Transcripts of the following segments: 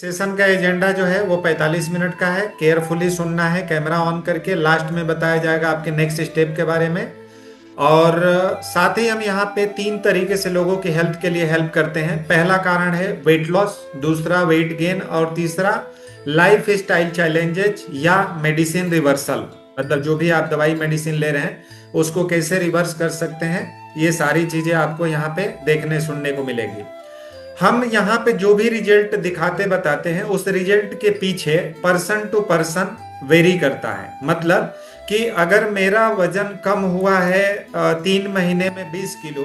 Session का agenda जो है वो 45 मिनट का है। केयरफुली सुनना है, कैमरा ऑन करके। लास्ट में बताया जाएगा आपके नेक्स्ट स्टेप के बारे में। और साथ ही हम यहाँ पे 3 तरीके से लोगों की हेल्थ के लिए हेल्प करते हैं। पहला कारण है वेट लॉस, दूसरा वेट गेन, और तीसरा लाइफ स्टाइल चैलेंजेस या मेडिसिन रिवर्सल। मतलब जो भी आप दवाई मेडिसिन ले रहे हैं उसको कैसे रिवर्स कर सकते हैं, ये सारी चीजें आपको यहाँ पे देखने सुनने को मिलेगी। हम यहाँ पे जो भी रिजल्ट दिखाते बताते हैं उस रिजल्ट के पीछे पर्सन टू पर्सन वेरी करता है। मतलब कि अगर मेरा वजन कम हुआ है 3 महीने में 20 किलो,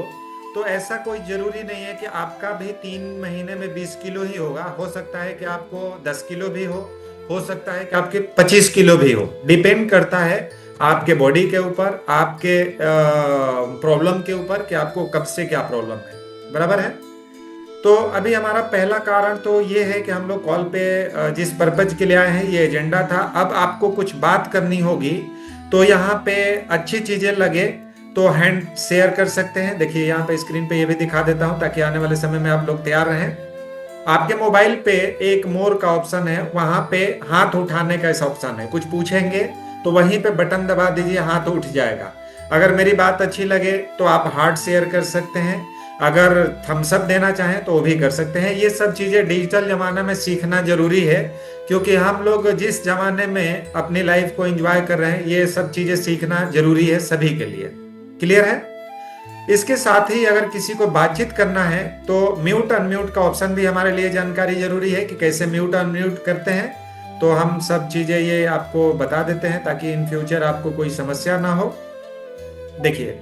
तो ऐसा कोई जरूरी नहीं है कि आपका भी 3 महीने में 20 किलो ही होगा। हो सकता है कि आपको 10 किलो भी हो सकता है कि आपके 25 किलो भी हो। डिपेंड करता है आपके बॉडी के ऊपर, आपके प्रॉब्लम के ऊपर कि आपको कब से क्या प्रॉब्लम है। बराबर है। तो अभी हमारा पहला कारण तो ये है कि हम लोग कॉल पे जिस पर्पज के लिए आए हैं ये एजेंडा था। अब आपको कुछ बात करनी होगी तो यहाँ पे अच्छी चीजें लगे तो हैंड शेयर कर सकते हैं। देखिए यहाँ पे स्क्रीन पे ये भी दिखा देता हूँ ताकि आने वाले समय में आप लोग तैयार रहें। आपके मोबाइल पे एक मोर का ऑप्शन है, वहां पे हाथ उठाने का ऐसा ऑप्शन है। कुछ पूछेंगे तो वहीं पे बटन दबा दीजिए, हाथ उठ जाएगा। अगर मेरी बात अच्छी लगे तो आप हार्ट शेयर कर सकते हैं। अगर थम्स अप देना चाहें तो वो भी कर सकते हैं। ये सब चीजें डिजिटल जमाना में सीखना जरूरी है, क्योंकि हम लोग जिस जमाने में अपनी लाइफ को एंजॉय कर रहे हैं ये सब चीजें सीखना जरूरी है सभी के लिए। क्लियर है। इसके साथ ही अगर किसी को बातचीत करना है तो म्यूट अनम्यूट का ऑप्शन भी हमारे लिए जानकारी जरूरी है कि कैसे म्यूट अनम्यूट करते हैं। तो हम सब चीजें ये आपको बता देते हैं ताकि इन फ्यूचर आपको कोई समस्या ना हो। देखिए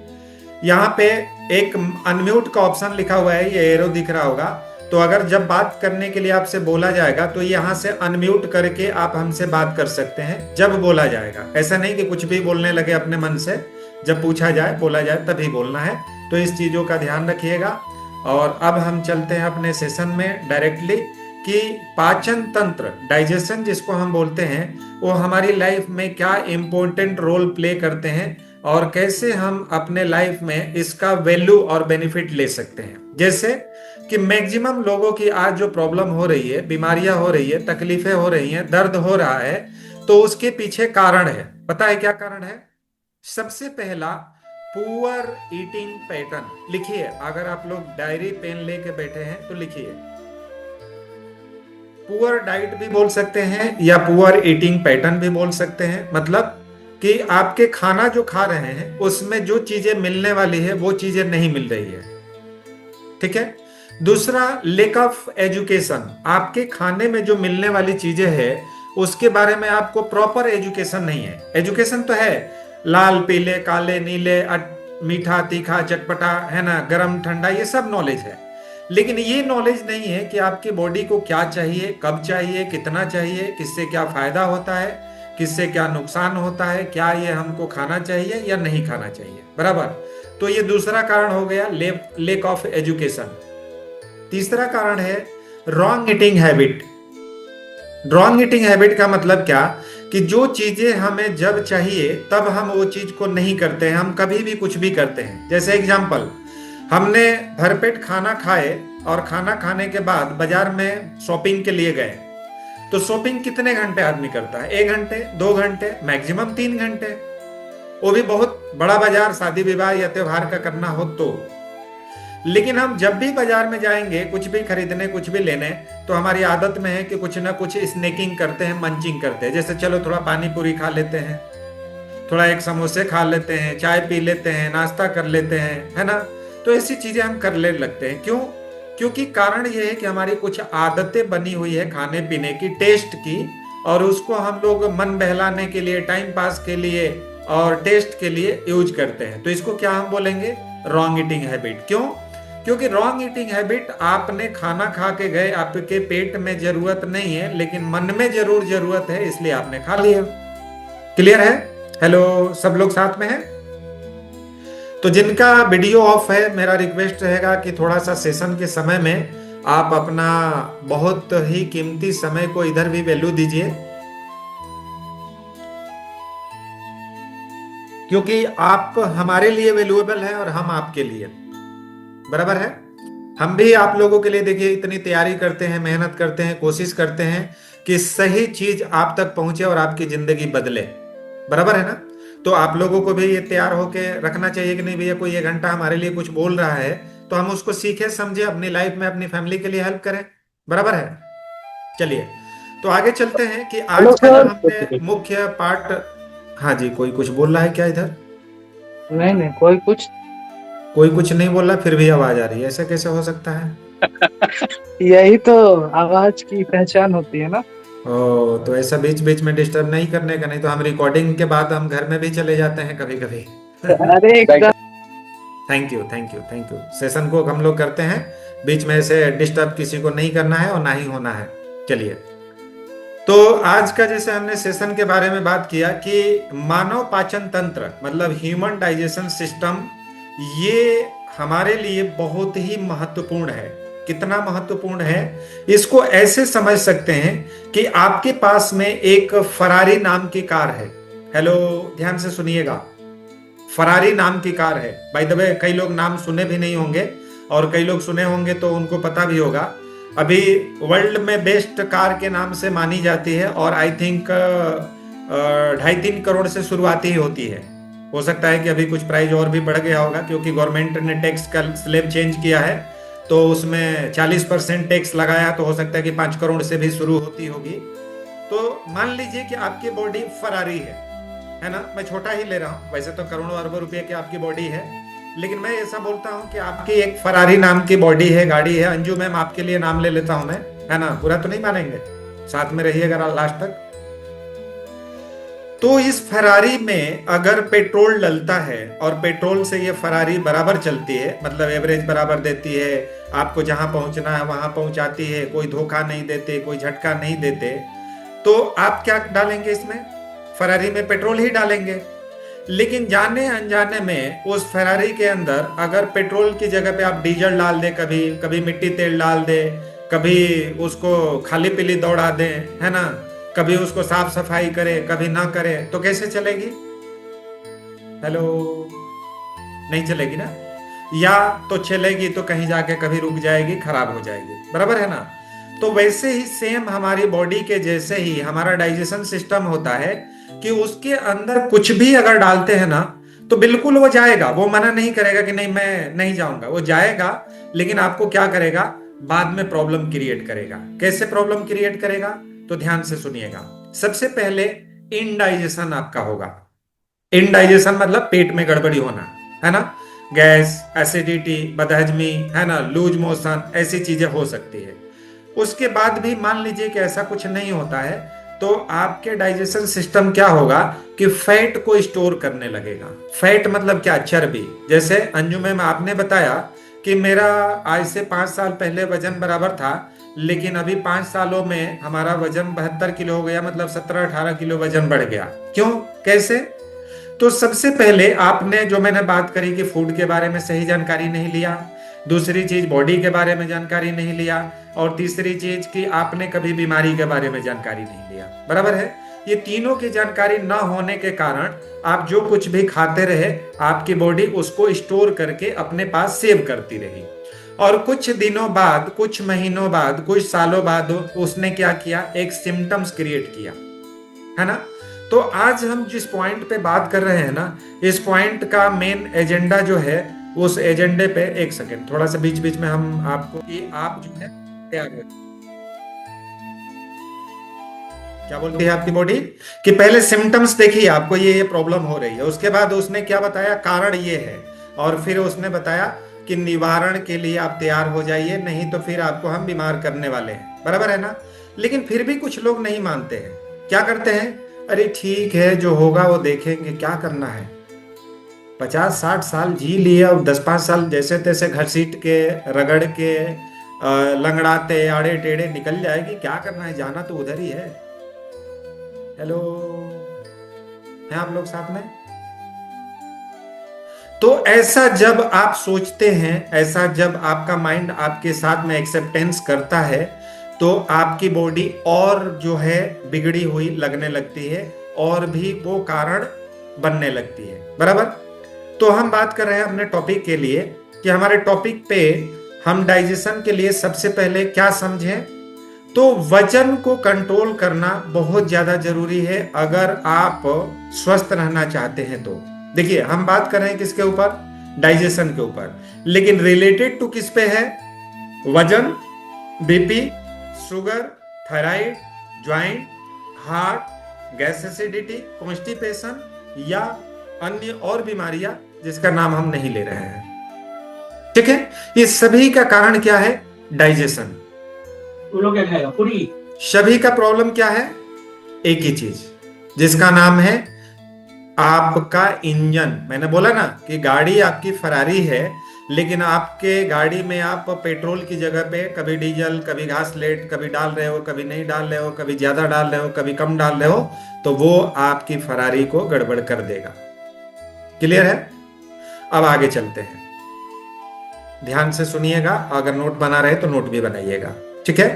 यहाँ पे एक अनम्यूट का ऑप्शन लिखा हुआ है, ये एरो दिख रहा होगा। तो अगर जब बात करने के लिए आपसे बोला जाएगा तो यहाँ से अनम्यूट करके आप हमसे बात कर सकते हैं जब बोला जाएगा। ऐसा नहीं कि कुछ भी बोलने लगे अपने मन से, जब पूछा जाए बोला जाए तभी बोलना है। तो इस चीजों का ध्यान रखिएगा। और अब हम चलते हैं अपने सेशन में डायरेक्टली कि पाचन तंत्र, डाइजेशन जिसको हम बोलते हैं, वो हमारी लाइफ में क्या इम्पोर्टेंट रोल प्ले करते हैं और कैसे हम अपने लाइफ में इसका वैल्यू और बेनिफिट ले सकते हैं। जैसे कि मैक्सिमम लोगों की आज जो प्रॉब्लम हो रही है, बीमारियां हो रही है, तकलीफें हो रही हैं, दर्द हो रहा है, तो उसके पीछे कारण है। पता है क्या कारण है? सबसे पहला पुअर ईटिंग पैटर्न। लिखिए, अगर आप लोग डायरी पेन लेके बैठे हैं तो लिखिए। पुअर डाइट भी बोल सकते हैं या पुअर ईटिंग पैटर्न भी बोल सकते हैं। मतलब कि आपके खाना जो खा रहे हैं उसमें जो चीजें मिलने वाली है वो चीजें नहीं मिल रही है। ठीक है। दूसरा, लेक ऑफ एजुकेशन। आपके खाने में जो मिलने वाली चीजें है उसके बारे में आपको प्रॉपर एजुकेशन नहीं है। एजुकेशन तो है, लाल पीले काले नीले, मीठा तीखा चटपटा, है ना, गरम ठंडा, ये सब नॉलेज है। लेकिन ये नॉलेज नहीं है कि आपकी बॉडी को क्या चाहिए, कब चाहिए, कितना चाहिए, किससे क्या फायदा होता है, किससे क्या नुकसान होता है, क्या ये हमको खाना चाहिए या नहीं खाना चाहिए। बराबर। तो ये दूसरा कारण हो गया, लेक ऑफ एजुकेशन। तीसरा कारण है wrong eating habit. Wrong eating habit का मतलब क्या कि जो चीजें हमें जब चाहिए तब हम वो चीज को नहीं करते हैं, हम कभी भी कुछ भी करते हैं। जैसे एग्जाम्पल, हमने भरपेट खाना खाए और खाना खाने के बाद बाजार में शॉपिंग के लिए गए, तो शॉपिंग कितने घंटे आदमी करता है? 1 घंटे, 2 घंटे, मैक्सिमम 3 घंटे। वो भी बहुत बड़ा बाजार, शादी विवाह या त्योहार का करना हो तो। लेकिन हम जब भी बाजार में जाएंगे कुछ भी खरीदने, कुछ भी लेने, तो हमारी आदत में है कि कुछ ना कुछ स्नैकिंग करते हैं, मंचिंग करते हैं। जैसे चलो थोड़ा पानी पूरी खा लेते हैं, थोड़ा एक समोसे खा लेते हैं, चाय पी लेते हैं, नाश्ता कर लेते हैं, है ना। तो ऐसी चीजें हम कर ले लगते हैं। क्यों? क्योंकि कारण ये है कि हमारी कुछ आदतें बनी हुई है खाने पीने की, टेस्ट की, और उसको हम लोग मन बहलाने के लिए, टाइम पास के लिए और टेस्ट के लिए यूज करते हैं। तो इसको क्या हम बोलेंगे? Wrong eating habit. क्यों? क्योंकि रॉन्ग ईटिंग हैबिट, आपने खाना खा के गए, आपके पेट में जरूरत नहीं है लेकिन मन में जरूर जरूरत है, इसलिए आपने खा लिया। क्लियर है? हेलो, सब लोग साथ में हैं? तो जिनका वीडियो ऑफ है, मेरा रिक्वेस्ट रहेगा कि थोड़ा सा सेशन के समय में आप अपना बहुत ही कीमती समय को इधर भी वैल्यू दीजिए, क्योंकि आप हमारे लिए वैल्यूएबल है और हम आपके लिए। बराबर है। हम भी आप लोगों के लिए देखिए इतनी तैयारी करते हैं, मेहनत करते हैं, कोशिश करते हैं कि सही चीज आप तक पहुंचे और आपकी जिंदगी बदले। बराबर है ना? तो आप लोगों को भी ये तैयार होके रखना चाहिए कि नहीं भैया, कोई 1 घंटा हमारे लिए कुछ बोल रहा है तो हम उसको सीखे समझे, अपनी लाइफ में अपनी फैमिली के लिए हेल्प करें। बराबर है? चलिए, तो आगे चलते हैं कि हेलो आज का जो सर। हमने मुख्य पार्ट। हाँ जी, कोई कुछ बोल रहा है क्या इधर? नहीं नहीं, कोई कुछ। कोई कुछ नहीं बोल रहा फिर भी आवाज आ रही है, ऐसा कैसे हो सकता है? यही तो आवाज की पहचान होती है ना। ओ, तो ऐसा बीच बीच में डिस्टर्ब नहीं करने का, नहीं तो हम रिकॉर्डिंग के बाद हम घर में भी चले जाते हैं कभी कभी। अरे एकदम। Thank you, thank you, thank you. Session को हम लोग करते हैं, बीच में ऐसे डिस्टर्ब किसी को नहीं करना है और ना ही होना है। चलिए, तो आज का जैसे हमने सेशन के बारे में बात किया कि मानव पाचन तंत्र मतलब ह्यूमन डाइजेशन सिस्टम, ये हमारे लिए बहुत ही महत्वपूर्ण है। कितना महत्वपूर्ण है, इसको ऐसे समझ सकते हैं कि आपके पास में एक फरारी नाम की कार है। हेलो, ध्यान से सुनिएगा। फरारी नाम की कार है। बाय द वे, कई लोग नाम सुने भी नहीं होंगे और कई लोग सुने होंगे तो उनको पता भी होगा। अभी वर्ल्ड में बेस्ट कार के नाम से मानी जाती है और आई थिंक 2.5-3 करोड़ से शुरुआती ही होती है। हो सकता है कि अभी कुछ प्राइस और भी बढ़ गया होगा क्योंकि गवर्नमेंट ने टैक्स का स्लैब चेंज किया है, तो उसमें 40% टैक्स लगाया, तो हो सकता है कि 5 करोड़ से भी शुरू होती होगी। तो मान लीजिए कि आपकी बॉडी फरारी है ना? मैं छोटा ही ले रहा हूँ, वैसे तो करोड़ों अरबों रुपए की आपकी बॉडी है, लेकिन मैं ऐसा बोलता हूँ कि आपकी एक फरारी नाम की बॉडी है, गाड़ी है। अंजू मैम, आपके लिए नाम ले लेता हूं मैं, है ना? बुरा तो नहीं मानेंगे? साथ में रहिएगा लास्ट तक। तो इस फरारी में अगर पेट्रोल डलता है और पेट्रोल से ये फरारी बराबर चलती है, मतलब एवरेज बराबर देती है, आपको जहां पहुंचना है वहां पहुंचाती है, कोई धोखा नहीं देते, कोई झटका नहीं देते, तो आप क्या डालेंगे इसमें? फरारी में पेट्रोल ही डालेंगे। लेकिन जाने अनजाने में उस फेरारी के अंदर अगर पेट्रोल की जगह पे आप डीजल डाल दे, कभी कभी मिट्टी तेल डाल दे, कभी उसको खाली पीली दौड़ा दे, है ना, कभी उसको साफ सफाई करे, कभी ना करे, तो कैसे चलेगी? हेलो, नहीं चलेगी ना? या तो चलेगी तो कहीं जाके कभी रुक जाएगी, खराब हो जाएगी। बराबर है ना? तो वैसे ही सेम हमारी बॉडी के जैसे ही हमारा डाइजेशन सिस्टम होता है कि उसके अंदर कुछ भी अगर डालते हैं ना, तो बिल्कुल वो जाएगा, वो मना नहीं करेगा कि नहीं मैं नहीं जाऊंगा, वो जाएगा। लेकिन आपको क्या करेगा? बाद में प्रॉब्लम क्रिएट करेगा। कैसे प्रॉब्लम क्रिएट करेगा? तो ध्यान से सुनिएगा। सबसे पहले इनडाइजेशन आपका होगा। इनडाइजेशन मतलब पेट में गड़बड़ी होना, है ना? गैस, एसिडिटी, बदहजमी, है ना, लूज मोशन, ऐसी चीजें हो सकती है। उसके बाद भी मान लीजिए कि ऐसा कुछ नहीं होता है, तो आपके डाइजेशन सिस्टम क्या होगा कि फैट को स्टोर करने लगेगा। फैट मतलब क्या? चर्बी। जैसे अंजू मैम आपने बताया कि मेरा आज से 5 साल पहले वजन बराबर था, लेकिन अभी 5 सालों में हमारा वजन 72 किलो हो गया, मतलब 17-18 किलो वजन बढ़ गया। क्यों? कैसे? तो सबसे पहले आपने जो मैंने बात करी कि फूड के बारे में सही जानकारी नहीं लिया, दूसरी चीज बॉडी के बारे में जानकारी नहीं लिया, और तीसरी चीज कि आपने कभी बीमारी के बारे में जानकारी नहीं लिया। बराबर है? ये तीनों की जानकारी ना होने के कारण आप जो कुछ भी खाते रहे, आपकी बॉडी उसको स्टोर करके अपने पास सेव करती रही, और कुछ दिनों बाद, कुछ महीनों बाद, कुछ सालों बाद उसने क्या किया? एक सिम्टम्स क्रिएट किया, है ना? तो आज हम जिस पॉइंट पे बात कर रहे हैं ना, इस पॉइंट का मेन एजेंडा जो है, उस एजेंडे पे एक सेकेंड, थोड़ा सा बीच बीच में हम आपको कि आप जो है तैयार हो। क्या बोलती है आपकी बॉडी कि पहले सिम्टम्स देखिए, आपको ये प्रॉब्लम हो रही है, उसके बाद उसने क्या बताया? कारण ये है, और फिर उसने बताया कि निवारण के लिए आप तैयार हो जाइए, नहीं तो फिर आपको हम बीमार करने वाले हैं। बराबर है ना? लेकिन फिर भी कुछ लोग नहीं मानते हैं। क्या करते हैं? अरे ठीक है, जो होगा वो देखेंगे, क्या करना है? 50-60 साल जी लिए और 10-5 साल जैसे तैसे घसीट के, रगड़ के, लंगड़ाते आड़े टेढ़े निकल जाएगी। क्या करना है? जाना तो उधर ही है। हेलो, हैं आप लोग साथ में? तो ऐसा जब आप सोचते हैं, ऐसा जब आपका माइंड आपके साथ में एक्सेप्टेंस करता है, तो आपकी बॉडी और जो है बिगड़ी हुई लगने लगती है, और भी वो कारण बनने लगती है। बराबर? तो हम बात कर रहे हैं अपने टॉपिक के लिए कि हमारे टॉपिक पे हम डाइजेशन के लिए सबसे पहले क्या समझें, तो वजन को कंट्रोल करना बहुत ज्यादा जरूरी है अगर आप स्वस्थ रहना चाहते हैं तो। देखिए हम बात कर रहे हैं किसके ऊपर, डाइजेशन के ऊपर, लेकिन रिलेटेड टू किस पे है, वजन, BP, sugar, thyroid, joint, heart, gas acidity, constipation या अन्य और बीमारियां जिसका नाम हम नहीं ले रहे हैं। ठीक है, ये सभी का कारण क्या है, डाइजेशन। वो लोग क्या खाएगा, पूरी? सभी का प्रॉब्लम क्या है, एक ही चीज जिसका नाम है आपका इंजन। मैंने बोला ना कि गाड़ी आपकी फरारी है, लेकिन आपके गाड़ी में आप पेट्रोल की जगह पे कभी डीजल, कभी घासलेट, कभी डाल रहे हो, कभी नहीं डाल रहे हो, कभी ज्यादा डाल रहे हो, कभी कम डाल रहे हो, तो वो आपकी फरारी को गड़बड़ कर देगा। क्लियर है? अब आगे चलते हैं, ध्यान से सुनिएगा, अगर नोट बना रहे तो नोट भी बनाइएगा। ठीक है,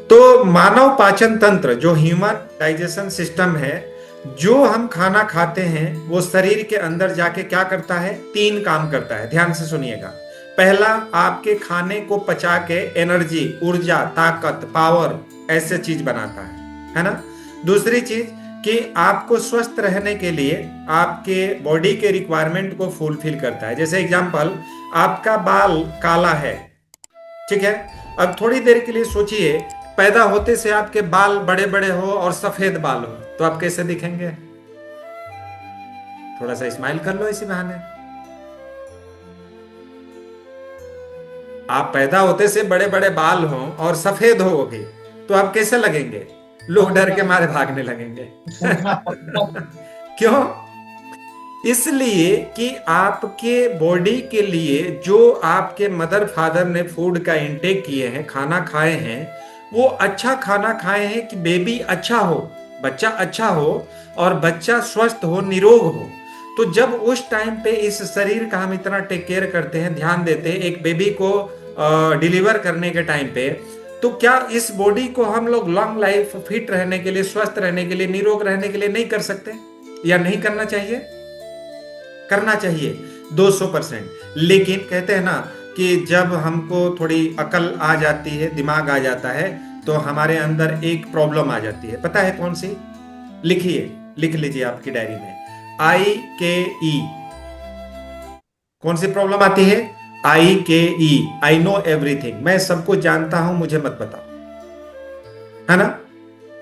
तो मानव पाचन तंत्र जो ह्यूमन डाइजेशन सिस्टम है, जो हम खाना खाते हैं वो शरीर के अंदर जाके क्या करता है, 3 काम करता है। ध्यान से सुनिएगा। पहला, आपके खाने को पचा के एनर्जी, ऊर्जा, ताकत, पावर ऐसे चीज बनाता है ना। दूसरी चीज कि आपको स्वस्थ रहने के लिए आपके बॉडी के रिक्वायरमेंट को फुलफिल करता है। जैसे एग्जांपल, आपका बाल काला है, ठीक है, अब थोड़ी देर के लिए सोचिए, पैदा होते से आपके बाल बड़े बड़े हो और सफेद बाल हो, तो आप कैसे दिखेंगे? थोड़ा सा स्माइल कर लो इसी बहाने। आप पैदा होते से बड़े बड़े बाल हो और सफेद होगे तो आप कैसे लगेंगे? लोग डर के मारे भागने लगेंगे। क्यों? इसलिए कि आपके बॉडी के लिए जो आपके मदर फादर ने फूड का इंटेक किए हैं, खाना खाए हैं, वो अच्छा खाना खाए हैं कि बेबी अच्छा हो, बच्चा अच्छा हो और बच्चा स्वस्थ हो, निरोग हो। तो जब उस टाइम पे इस शरीर का हम इतना टेक केयर करते हैं, ध्यान देते हैं एक बेबी को डिलीवर करने के टाइम पे, तो क्या इस बॉडी को हम लोग लॉन्ग लाइफ फिट रहने के लिए, स्वस्थ रहने के लिए, निरोग रहने के लिए नहीं कर सकते? या नहीं करना चाहिए? करना चाहिए 200%। लेकिन कहते हैं ना कि जब हमको थोड़ी अकल आ जाती है, दिमाग आ जाता है, तो हमारे अंदर एक प्रॉब्लम आ जाती है। पता है कौन सी? लिखिए, लिख लीजिए आपकी डायरी में, IKE। कौन सी प्रॉब्लम आती है? IKE, आई नो एवरीथिंग, मैं सब कुछ जानता हूं, मुझे मत बताओ, है ना।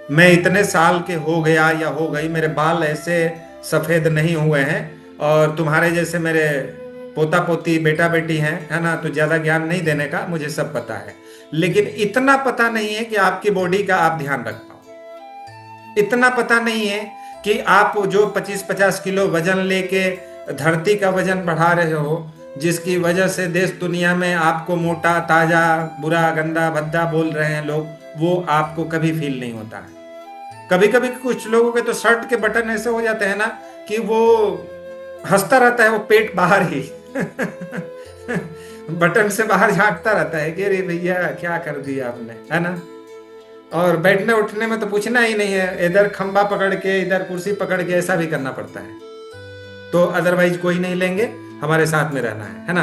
मैं इतने साल के हो गया या हो गई, मेरे बाल ऐसे सफेद नहीं हुए हैं, और तुम्हारे जैसे मेरे पोता पोती, बेटा बेटी हैं, है ना, तो ज्यादा ज्ञान नहीं देने का, मुझे सब पता है। लेकिन इतना पता नहीं है कि आपकी बॉडी का आप ध्यान रख पाओ। इतना पता नहीं है कि आप जो 25-50 किलो वजन लेके धरती का वजन बढ़ा रहे हो, जिसकी वजह से देश दुनिया में आपको मोटा, ताजा, बुरा, गंदा, भद्दा बोल रहे हैं लोग, वो आपको कभी फील नहीं होता है। कभी कभी कुछ लोगों के तो शर्ट के बटन ऐसे हो जाते हैं ना कि वो हंसता रहता है, वो पेट बाहर ही बटन से बाहर झांकता रहता है कि अरे भैया क्या कर दिया आपने, है ना। और बैठने उठने में तो पूछना ही नहीं है, इधर खंबा पकड़ के, इधर कुर्सी पकड़ के, ऐसा भी करना पड़ता है, तो अदरवाइज कोई नहीं लेंगे, हमारे साथ में रहना है ना।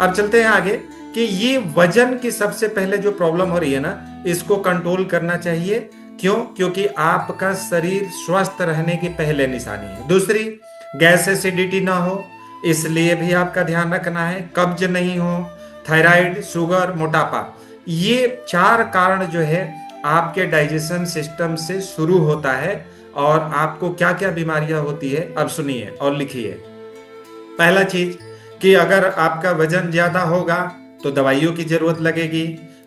अब चलते हैं आगे कि ये वजन की सबसे पहले जो प्रॉब्लम हो रही है ना, इसको कंट्रोल करना चाहिए। क्यों? क्योंकि आपका शरीर स्वस्थ रहने की पहले निशानी है। दूसरी, गैस एसिडिटी ना हो, इसलिए भी आपका ध्यान रखना है। कब्ज नहीं हो, थायराइड, शुगर, मोटापा, ये 4 कारण जो है आपके डाइजेशन सिस्टम से शुरू होता है। और आपको क्या क्या बीमारियां होती है, अब सुनिए और लिखिए। पहला चीज कि अगर आपका वजन ज्यादा होगा तो दवाइयों की जरूरत लगेगी,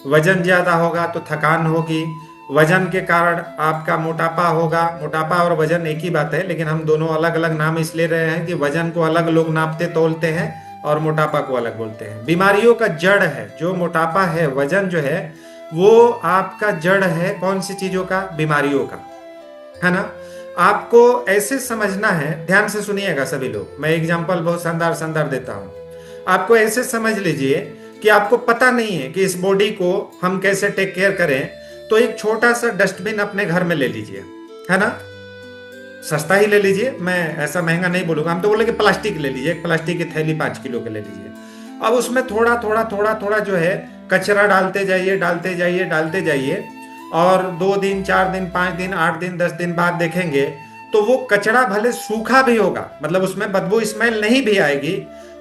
वजन ज्यादा होगा तो थकान होगी, वजन के कारण आपका मोटापा होगा। मोटापा और वजन एक ही बात है, लेकिन हम दोनों अलग अलग नाम इसलिए रहे हैं कि वजन को अलग लोग नापते तोलते हैं और मोटापा को अलग बोलते हैं। बीमारियों का जड़ है जो मोटापा है, वजन जो है वो आपका जड़ है कौन सी चीजों का? बीमारियों का, है ना। आपको ऐसे समझना है, ध्यान से सुनिएगा सभी लोग, मैं एग्जांपल बहुत शानदार शानदार देता हूं। आपको ऐसे समझ लीजिए कि आपको पता नहीं है कि इस बॉडी को हम कैसे टेक केयर करें, तो एक छोटा सा डस्टबिन अपने घर में ले लीजिए, है ना, सस्ता ही ले लीजिए, मैं ऐसा महंगा नहीं बोलूंगा, हम तो बोलेंगे प्लास्टिक ले लीजिए, एक प्लास्टिक की थैली 5 किलो के ले लीजिए। अब उसमें थोड़ा थोड़ा थोड़ा थोड़ा जो है कचरा डालते जाइए डालते जाइए डालते जाइए, और 2 दिन 4 दिन 5 दिन 8 दिन 10 दिन बाद देखेंगे तो वो कचरा भले सूखा भी होगा, मतलब उसमें बदबू स्मेल नहीं भी आएगी,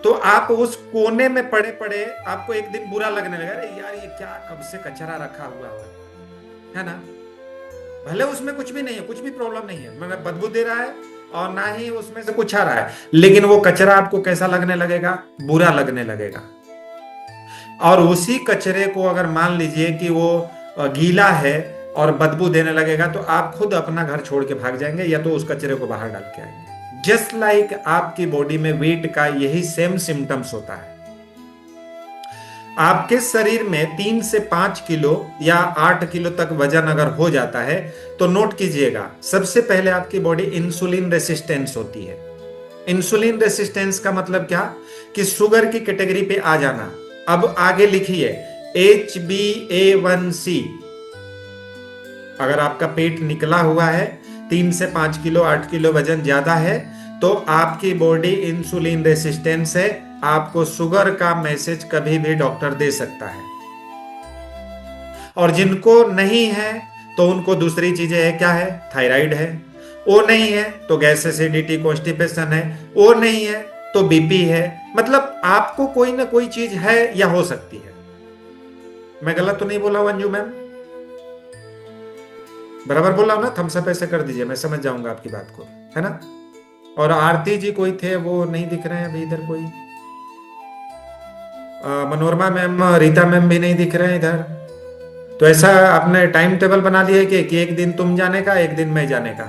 तो आप उस कोने में पड़े पड़े आपको एक दिन बुरा लगने लगा, अरे यार ये क्या कब से कचरा रखा हुआ है ना। भले उसमें कुछ भी नहीं है, कुछ भी प्रॉब्लम नहीं है, मतलब बदबू दे रहा है और ना ही उसमें से कुछ आ रहा है, लेकिन वो कचरा आपको कैसा लगने लगेगा, बुरा लगने लगेगा। और उसी कचरे को अगर मान लीजिए कि वो गीला है और बदबू देने लगेगा, तो आप खुद अपना घर छोड़ के भाग जाएंगे या तो उस कचरे को बाहर डाल के आएंगे। जस्ट लाइक आपकी बॉडी में वेट का यही सेम सिम्टम्स होता है। आपके शरीर में 3 से 5 किलो या 8 किलो तक वजन अगर हो जाता है तो नोट कीजिएगा, सबसे पहले आपकी बॉडी इंसुलिन रेसिस्टेंस होती है। इंसुलिन रेसिस्टेंस का मतलब क्या, कि शुगर की कैटेगरी पे आ जाना। अब आगे लिखिए HbA1c। अगर आपका पेट निकला हुआ है, 3 से 5 किलो 8 किलो वजन ज्यादा है, तो आपकी बॉडी इंसुलिन रेसिस्टेंस है, आपको शुगर का मैसेज कभी भी डॉक्टर दे सकता है। और जिनको नहीं है तो उनको दूसरी चीजें है, क्या है, थायराइड है, वो नहीं है तो गैस एसिडिटी कॉन्स्टिपेशन है, वो नहीं है तो बीपी है, मतलब आपको कोई ना कोई चीज है या हो सकती है। मैं गलत तो नहीं बोला हूं अंजू मैम, बराबर बोला हूं ना? थम्स अप ऐसे कर दीजिए, मैं समझ जाऊंगा आपकी बात को, है ना। और आरती जी कोई थे, वो नहीं दिख रहे हैं अभी इधर कोई। मनोरमा मैम, रीता मैम भी नहीं दिख रहे हैं इधर। तो ऐसा आपने टाइम टेबल बना लिया है कि एक दिन तुम जाने का, एक दिन मैं जाने का।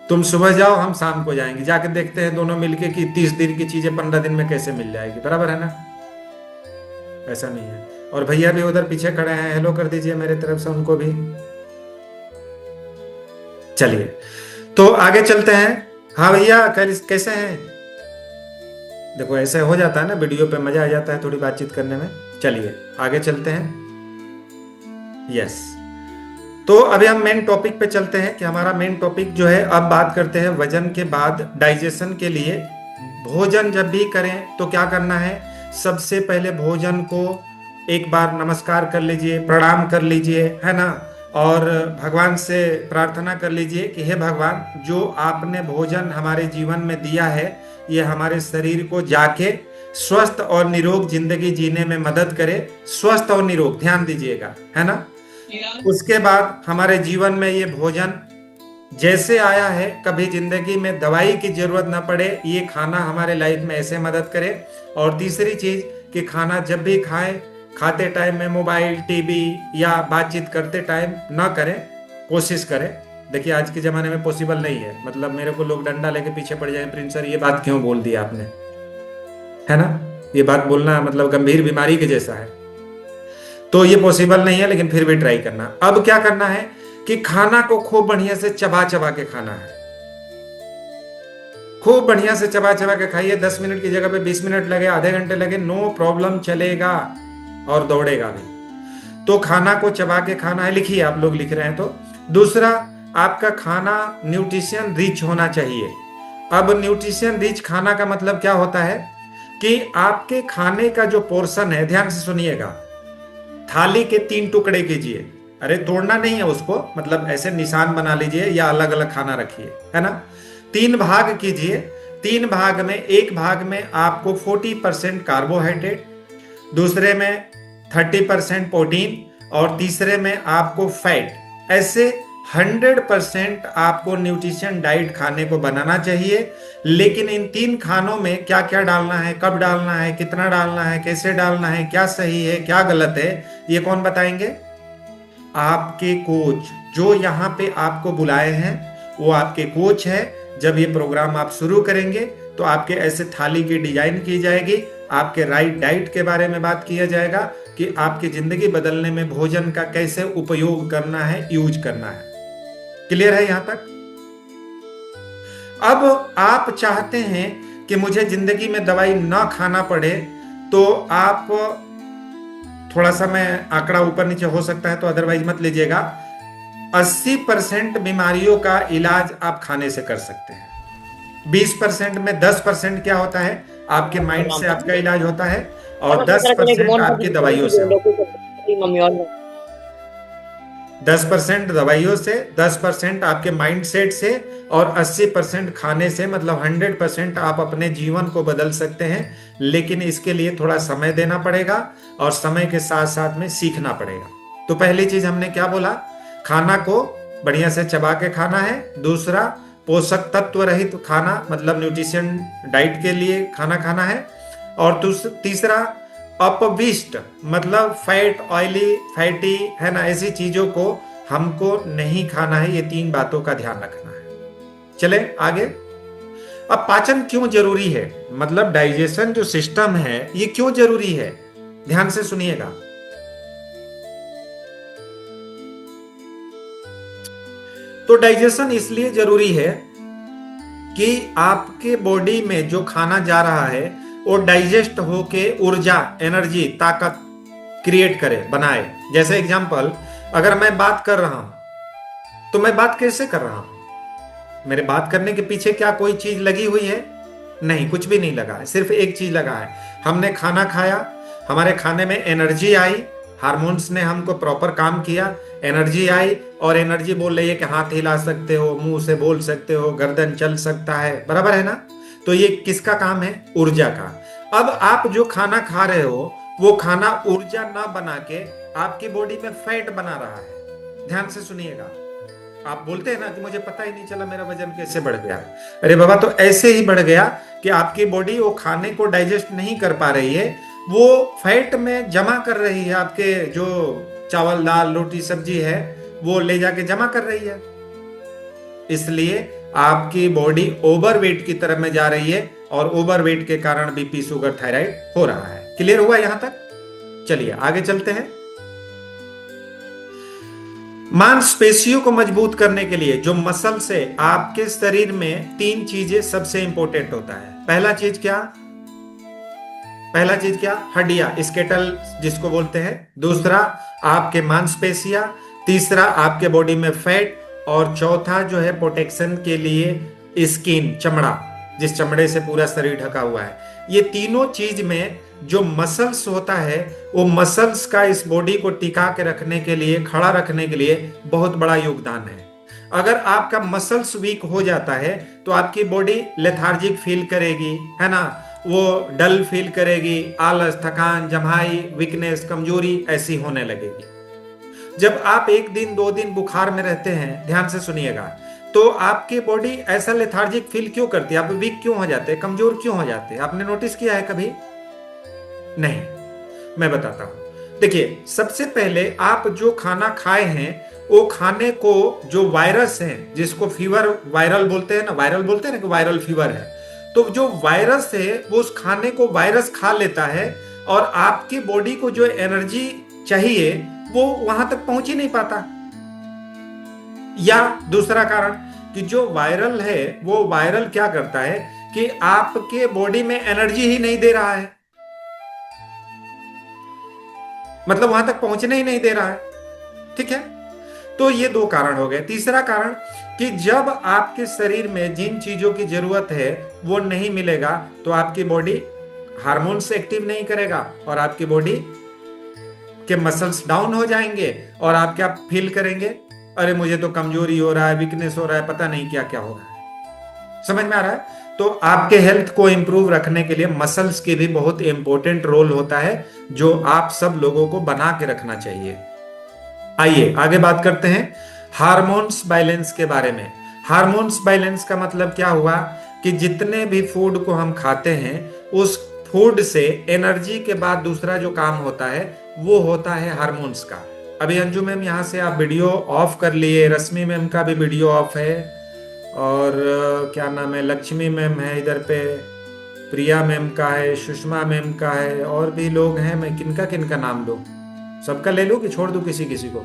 तुम सुबह जाओ, हम शाम को जाएंगे, जाके देखते हैं दोनों मिलके कि 30 दिन की चीजें 15 दिन में कैसे मिल जाएगी, बराबर है ना। ऐसा नहीं है। और भैया भी उधर पीछे खड़े हैं, हेलो कर दीजिए मेरे तरफ से उनको भी। चलिए तो आगे चलते हैं। हाँ भैया कैसे हैं? देखो ऐसे हो जाता है ना, वीडियो पे मजा आ जाता है थोड़ी बातचीत करने में। चलिए आगे चलते हैं। यस, तो अभी हम मेन टॉपिक पे चलते हैं कि हमारा मेन टॉपिक जो है, अब बात करते हैं वजन के बाद डाइजेशन के लिए भोजन जब भी करें तो क्या करना है। सबसे पहले भोजन को एक बार नमस्कार कर लीजिए, प्रणाम कर लीजिए, है ना, और भगवान से प्रार्थना कर लीजिए कि हे भगवान, जो आपने भोजन हमारे जीवन में दिया है, ये हमारे शरीर को जाके स्वस्थ और निरोग जिंदगी जीने में मदद करे। स्वस्थ और निरोग, ध्यान दीजिएगा, है ना। उसके बाद हमारे जीवन में ये भोजन जैसे आया है, कभी जिंदगी में दवाई की जरूरत ना पड़े, ये खाना हमारे लाइफ में ऐसे मदद करे। और तीसरी चीज कि खाना जब भी खाएं, खाते टाइम में मोबाइल टीवी या बातचीत करते टाइम ना करें, कोशिश करें। देखिए आज के जमाने में पॉसिबल नहीं है, मतलब मेरे को लोग डंडा लेके पीछे पड़ जाए, प्रिंस सर ये बात क्यों बोल दी आपने, है ना। ये बात बोलना मतलब गंभीर बीमारी के जैसा है, तो ये पॉसिबल नहीं है, लेकिन फिर भी ट्राई करना। अब क्या करना है कि खाना को खूब बढ़िया से चबा चबा के खाना है। खूब बढ़िया से चबा चबा के खाइए। 10 मिनट की जगह पे 20 मिनट लगे, आधे घंटे लगे, नो प्रॉब्लम, चलेगा और दौड़ेगा भी। तो खाना को चबा के खाना है। लिखिए, आप लोग लिख रहे हैं तो। दूसरा, आपका खाना न्यूट्रिशन रिच होना चाहिए। अब न्यूट्रिशन रिच खाना का मतलब क्या होता है कि आपके खाने का जो पोर्शन है, ध्यान से सुनिएगा, थाली के 3 टुकड़े कीजिए। अरे तोड़ना नहीं है उसको, मतलब ऐसे निशान बना लीजिए या अलग अलग खाना रखिए, है ना। 3 भाग कीजिए। 3 भाग में, एक भाग में आपको 40% कार्बोहाइड्रेट, दूसरे में 30% प्रोटीन और तीसरे में आपको फैट। ऐसे 100% आपको न्यूट्रिशन डाइट खाने को बनाना चाहिए। लेकिन इन 3 खानों में क्या क्या डालना है, कब डालना है, कितना डालना है, कैसे डालना है, क्या सही है क्या गलत है, ये कौन बताएंगे? आपके कोच जो यहाँ पे आपको बुलाए हैं, वो आपके कोच है। जब ये प्रोग्राम आप शुरू करेंगे तो आपके ऐसे थाली की डिजाइन की जाएगी, आपके राइट डाइट के बारे में बात किया जाएगा कि आपकी जिंदगी बदलने में भोजन का कैसे उपयोग करना है, यूज करना है। क्लियर है यहां तक? अब आप चाहते हैं कि मुझे जिंदगी में दवाई ना खाना पड़े, तो आप थोड़ा सा, मैं आंकड़ा ऊपर नीचे हो सकता है तो अदरवाइज मत लीजिएगा, 80% बीमारियों का इलाज आप खाने से कर सकते हैं। 20% में 10% क्या होता है, आपके माइंड से आपका इलाज होता है, और 10% आपकी दवाइयों से हो। 10% दवाइयों से, 10% आपके माइंडसेट से और 80% खाने से, मतलब 100% आप अपने जीवन को बदल सकते हैं। लेकिन इसके लिए थोड़ा समय देना पड़ेगा और समय के साथ साथ में सीखना पड़ेगा। तो पहली चीज हमने क्या बोला, खाना को बढ़िया से चबा के खाना है। दूसरा, पोषक तत्व रहित खाना, मतलब न्यूट्रिशन डाइट के लिए खाना खाना है। और तीसरा, अपविष्ट, मतलब फैट, ऑयली, फैटी, है ना, ऐसी चीजों को हमको नहीं खाना है। ये 3 बातों का ध्यान रखना है। चले आगे। अब पाचन क्यों जरूरी है, मतलब डाइजेशन जो सिस्टम है ये क्यों जरूरी है, ध्यान से सुनिएगा। तो डाइजेशन इसलिए जरूरी है कि आपके बॉडी में जो खाना जा रहा है वो डाइजेस्ट होके ऊर्जा, एनर्जी, ताकत क्रिएट करे, बनाए। जैसे एग्जांपल, अगर मैं बात कर रहा हूं तो मैं बात कैसे कर रहा हूं, मेरे बात करने के पीछे क्या कोई चीज लगी हुई है? नहीं, कुछ भी नहीं लगा है। सिर्फ एक चीज लगा है, हमने खाना खाया, हमारे खाने में एनर्जी आई, हार्मोन्स ने हमको प्रॉपर काम किया, एनर्जी आई, और एनर्जी बोल रही है कि हाथ हिला सकते हो, मुंह से बोल सकते हो, गर्दन चल सकता है, बराबर है ना। तो ये किसका काम है? ऊर्जा का। अब आप जो खाना खा रहे हो वो खाना ऊर्जा ना बना के आपकी बॉडी में फैट बना रहा है। ध्यान से सुनिएगा। आप बोलते हैं ना कि मुझे पता ही नहीं चला मेरा वजन कैसे बढ़ गया। अरे बाबा, तो ऐसे ही बढ़ गया कि आपकी बॉडी वो खाने को डाइजेस्ट नहीं कर पा रही है, वो फैट में जमा कर रही है। आपके जो चावल, दाल, रोटी, सब्जी है वो ले जाके जमा कर रही है। इसलिए आपकी बॉडी ओवरवेट की तरफ में जा रही है और ओवरवेट के कारण बीपी, शुगर, थायराइड हो रहा है। क्लियर हुआ यहां तक? चलिए आगे चलते हैं। मांसपेशियों को मजबूत करने के लिए जो मसल से आपके शरीर में 3 चीजें सबसे इंपॉर्टेंट होता है। पहला चीज क्या? हड्डियां, स्केटल जिसको बोलते हैं। दूसरा, आपके मांसपेशियां। तीसरा, आपके बॉडी में फैट। और चौथा जो है प्रोटेक्शन के लिए स्किन, चमड़ा, जिस चमड़े से पूरा शरीर ढका हुआ है। ये तीनों चीज में जो मसल्स होता है, वो मसल्स का इस बॉडी को टिका के रखने के लिए, खड़ा रखने के लिए बहुत बड़ा योगदान है। अगर आपका मसल्स वीक हो जाता है तो आपकी बॉडी लेथार्जिक फील करेगी, है ना, वो डल फील करेगी, आलस, थकान, जम्हाई, वीकनेस, कमजोरी ऐसी होने लगेगी। जब आप 1 दिन 2 दिन बुखार में रहते हैं, ध्यान से सुनिएगा, तो आपकी बॉडी ऐसा लेथार्जिक फील क्यों करती है? आप वीक क्यों हो जाते हैं, कमजोर क्यों हो जाते हैं? आपने नोटिस किया है कभी? नहीं, मैं बताता हूं। देखिए, सबसे पहले आप जो खाना खाए हैं वो खाने को, जो वायरस है जिसको फीवर वायरल बोलते हैं ना, वायरल बोलते हैं ना कि वायरल फीवर है, तो जो वायरस है वो उस खाने को वायरस खा लेता है और आपकी बॉडी को जो एनर्जी चाहिए वो वहां तक पहुंच ही नहीं पाता। या दूसरा कारण कि जो वायरल है वो वायरल क्या करता है कि आपके बॉडी में एनर्जी ही नहीं दे रहा है, मतलब वहां तक पहुंचने ही नहीं दे रहा है। ठीक है, तो ये 2 कारण हो गए। तीसरा कारण कि जब आपके शरीर में जिन चीजों की जरूरत है वो नहीं मिलेगा तो आपकी बॉडी हार्मोन्स एक्टिव नहीं करेगा और आपकी बॉडी के मसल्स डाउन हो जाएंगे और आप क्या फील करेंगे? अरे मुझे तो कमजोरी हो रहा है, वीकनेस हो रहा है, पता नहीं क्या क्या हो रहा है। समझ में आ रहा है? तो आपके हेल्थ को इंप्रूव रखने के लिए मसल्स की भी बहुत इंपॉर्टेंट रोल होता है, जो आप सब लोगों को बना के रखना चाहिए। आइए आगे बात करते हैं हार्मोन्स बैलेंस के बारे में। हार्मोन्स बैलेंस का मतलब क्या हुआ कि जितने भी फूड को हम खाते हैं उस फूड से एनर्जी के बाद दूसरा जो काम होता है वो होता है हार्मोन्स का। अभी अंजू मैम यहाँ से आप वीडियो ऑफ कर लिए, रश्मि मैम का भी वीडियो ऑफ है, और क्या नाम है, लक्ष्मी मैम है इधर पे, प्रिया मैम का है, सुषमा मैम का है, और भी लोग हैं। मैं किनका किनका नाम लूं? सबका ले लूं कि छोड़ दूं किसी किसी को?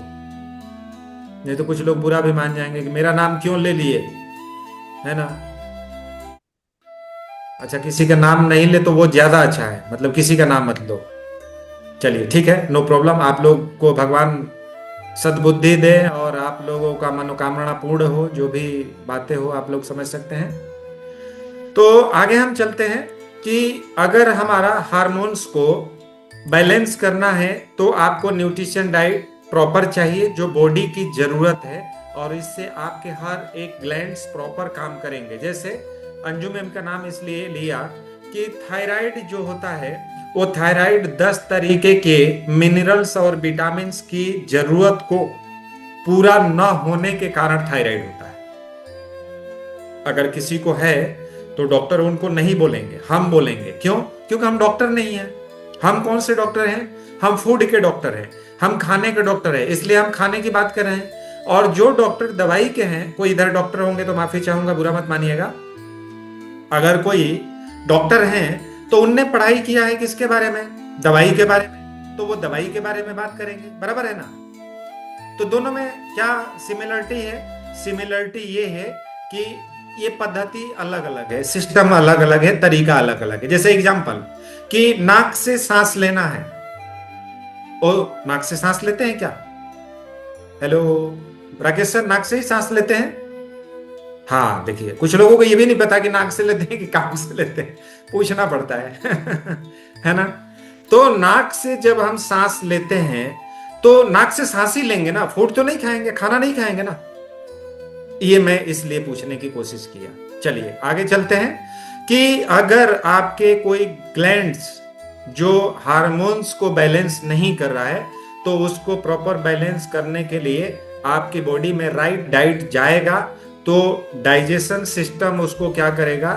नहीं तो कुछ लोग बुरा भी मान जाएंगे कि मेरा नाम क्यों ले लिए, है ना। अच्छा, किसी का नाम नहीं ले तो वो ज्यादा अच्छा है, मतलब किसी का नाम मत लो। चलिए ठीक है, नो प्रॉब्लम। आप लोग को भगवान सद्बुद्धि दे और आप लोगों का मनोकामना पूर्ण हो, जो भी बातें हो आप लोग समझ सकते हैं। तो आगे हम चलते हैं कि अगर हमारा हार्मोन्स को बैलेंस करना है तो आपको न्यूट्रिशन डाइट प्रॉपर चाहिए जो बॉडी की जरूरत है, और इससे आपके हर एक ग्लैंड्स प्रॉपर काम करेंगे। जैसे अंजू मैम का नाम इसलिए लिया कि थायराइड जो होता है वो थायराइड 10 तरीके के मिनरल्स और विटामिन्स की जरूरत को पूरा न होने के कारण थायराइड होता है। अगर किसी को है तो डॉक्टर उनको नहीं बोलेंगे, हम बोलेंगे। क्यों? क्योंकि हम डॉक्टर नहीं हैं। हम कौन से डॉक्टर हैं? हम फूड के डॉक्टर हैं, हम खाने के डॉक्टर हैं, इसलिए हम खाने की बात कर रहे हैं। और जो डॉक्टर दवाई के हैं, कोई इधर डॉक्टर होंगे तो माफी चाहूंगा, बुरा मत मानिएगा। अगर कोई डॉक्टर हैं तो उनने पढ़ाई किया है किसके बारे में? दवाई के बारे में, तो वो दवाई के बारे में बात करेंगे, बराबर है ना? तो दोनों में क्या सिमिलरिटी है? सिमिलरिटी ये है कि ये पद्धति अलग अलग है, सिस्टम अलग अलग है, तरीका अलग अलग है। जैसे एग्जांपल कि नाक से सांस लेना है, ओ नाक से सांस लेते हैं क्या? हेलो राकेश सर, नाक से ही सांस लेते हैं? हाँ, देखिए कुछ लोगों को ये भी नहीं पता कि नाक से लेते हैं कि कान से लेते हैं, पूछना पड़ता है है ना? तो नाक से जब हम सांस लेते हैं तो नाक से सांस ही लेंगे ना, फूड तो नहीं खाएंगे, खाना नहीं खाएंगे ना। ये मैं इसलिए पूछने की कोशिश किया। चलिए आगे चलते हैं कि अगर आपके कोई ग्लैंड्स जो हार्मोन्स को बैलेंस नहीं कर रहा है तो उसको प्रॉपर बैलेंस करने के लिए आपकी बॉडी में राइट डाइट जाएगा तो डाइजेशन सिस्टम उसको क्या करेगा?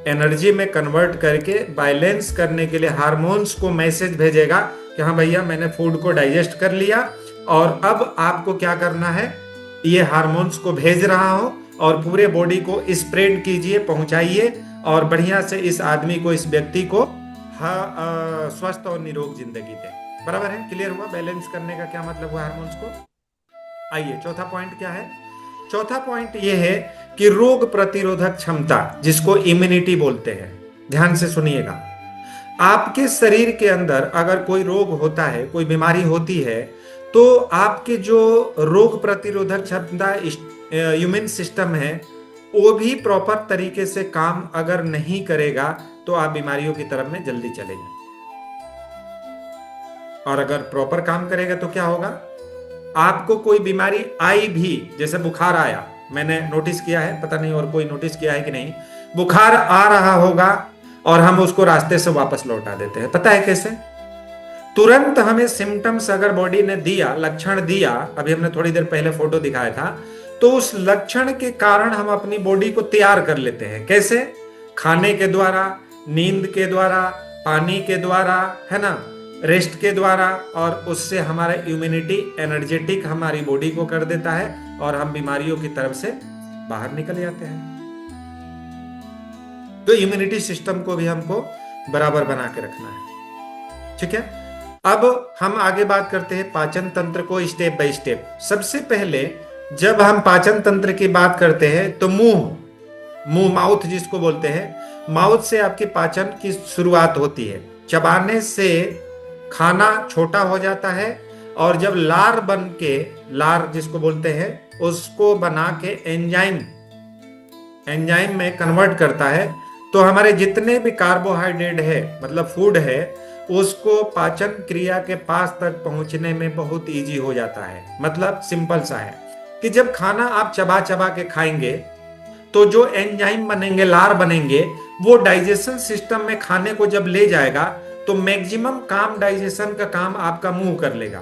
एनर्जी में कन्वर्ट करके बैलेंस करने के लिए हार्मोन्स को मैसेज भेजेगा कि हाँ भैया मैंने फूड को डाइजेस्ट कर लिया और अब आपको क्या करना है, ये हार्मोन्स को भेज रहा हो और पूरे बॉडी को स्प्रेड कीजिए, पहुंचाइए और बढ़िया से इस आदमी को, इस व्यक्ति को स्वस्थ और निरोग जिंदगी दें। बराबर है? क्लियर हुआ बैलेंस करने का क्या मतलब हुआ हार्मोन्स को? आइए चौथा पॉइंट क्या है? चौथा पॉइंट ये है कि रोग प्रतिरोधक क्षमता, जिसको इम्यूनिटी बोलते हैं। ध्यान से सुनिएगा, आपके शरीर के अंदर अगर कोई रोग होता है, कोई बीमारी होती है, तो आपके जो रोग प्रतिरोधक क्षमता इम्यून सिस्टम है वो भी प्रॉपर तरीके से काम अगर नहीं करेगा तो आप बीमारियों की तरफ में जल्दी चले जाएंगे। और अगर प्रॉपर काम करेगा तो क्या होगा? आपको कोई बीमारी आई भी, जैसे बुखार आया, मैंने नोटिस किया है, पता नहीं और कोई नोटिस किया है कि नहीं, बुखार आ रहा होगा और हम उसको रास्ते से वापस लौटा देते हैं। पता है कैसे? तुरंत हमें सिम्टम्स अगर बॉडी ने दिया, लक्षण दिया, अभी हमने थोड़ी देर पहले फोटो दिखाया था, तो उस लक्षण के कारण हम अपनी बॉडी को तैयार कर लेते हैं। कैसे? खाने के द्वारा, नींद के द्वारा, पानी के द्वारा, है ना, रेस्ट के द्वारा, और उससे हमारा इम्यूनिटी एनर्जेटिक हमारी बॉडी को कर देता है और हम बीमारियों की तरफ से बाहर निकल जाते हैं। तो इम्यूनिटी सिस्टम को भी हमको बराबर बना के रखना है। ठीक है, अब हम आगे बात करते हैं पाचन तंत्र को स्टेप बाय स्टेप। सबसे पहले जब हम पाचन तंत्र की बात करते हैं तो मुंह माउथ जिसको बोलते हैं, माउथ से आपकी पाचन की शुरुआत होती है। चबाने से खाना छोटा हो जाता है और जब लार बन के, लार जिसको बोलते हैं, उसको बना के एंजाइम में कन्वर्ट करता है, तो हमारे जितने भी कार्बोहाइड्रेट है, मतलब फूड है, उसको पाचन क्रिया के पास तक पहुंचने में बहुत इजी हो जाता है। मतलब सिंपल सा है कि जब खाना आप चबा चबा के खाएंगे तो जो एंजाइम बनेंगे, लार बनेंगे, वो डाइजेशन सिस्टम में खाने को जब ले जाएगा तो मैक्सिमम काम, डाइजेशन का काम आपका मुंह कर लेगा।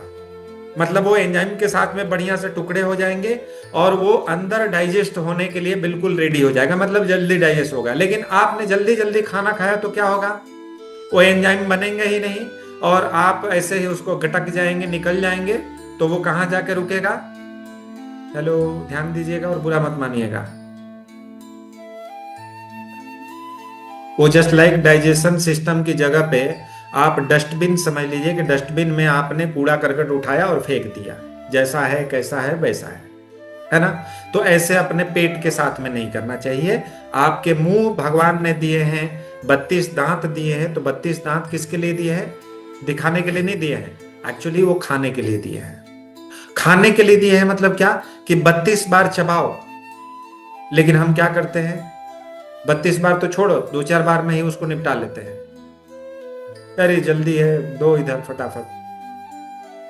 मतलब वो एंजाइम के साथ में बढ़िया से टुकड़े हो जाएंगे और वो अंदर डाइजेस्ट होने के लिए बिल्कुल रेडी हो जाएगा, मतलब जल्दी डाइजेस्ट होगा। लेकिन आपने जल्दी जल्दी खाना खाया तो क्या होगा? वो एंजाइम बनेंगे ही नहीं और आप ऐसे ही उसको गटक जाएंगे, निकल जाएंगे, तो वो कहां जाके रुकेगा? हेलो, ध्यान दीजिएगा और बुरा मत मानिएगा। वो जस्ट लाइक डाइजेशन सिस्टम की जगह पे आप डस्टबिन समझ लीजिए कि डस्टबिन में आपने कूड़ा करकट उठाया और फेंक दिया, जैसा है कैसा है वैसा है ना? तो ऐसे अपने पेट के साथ में नहीं करना चाहिए। आपके मुंह भगवान ने दिए हैं, 32 दांत दिए हैं, तो 32 दांत किसके लिए दिए हैं? दिखाने के लिए नहीं दिए हैं, एक्चुअली वो खाने के लिए दिए हैं। खाने के लिए दिए हैं मतलब क्या? कि 32 बार चबाओ। लेकिन हम क्या करते हैं? 32 बार तो छोड़ो, 2-4 बार में ही उसको निपटा लेते हैं। अरे जल्दी है, दो इधर फटाफट।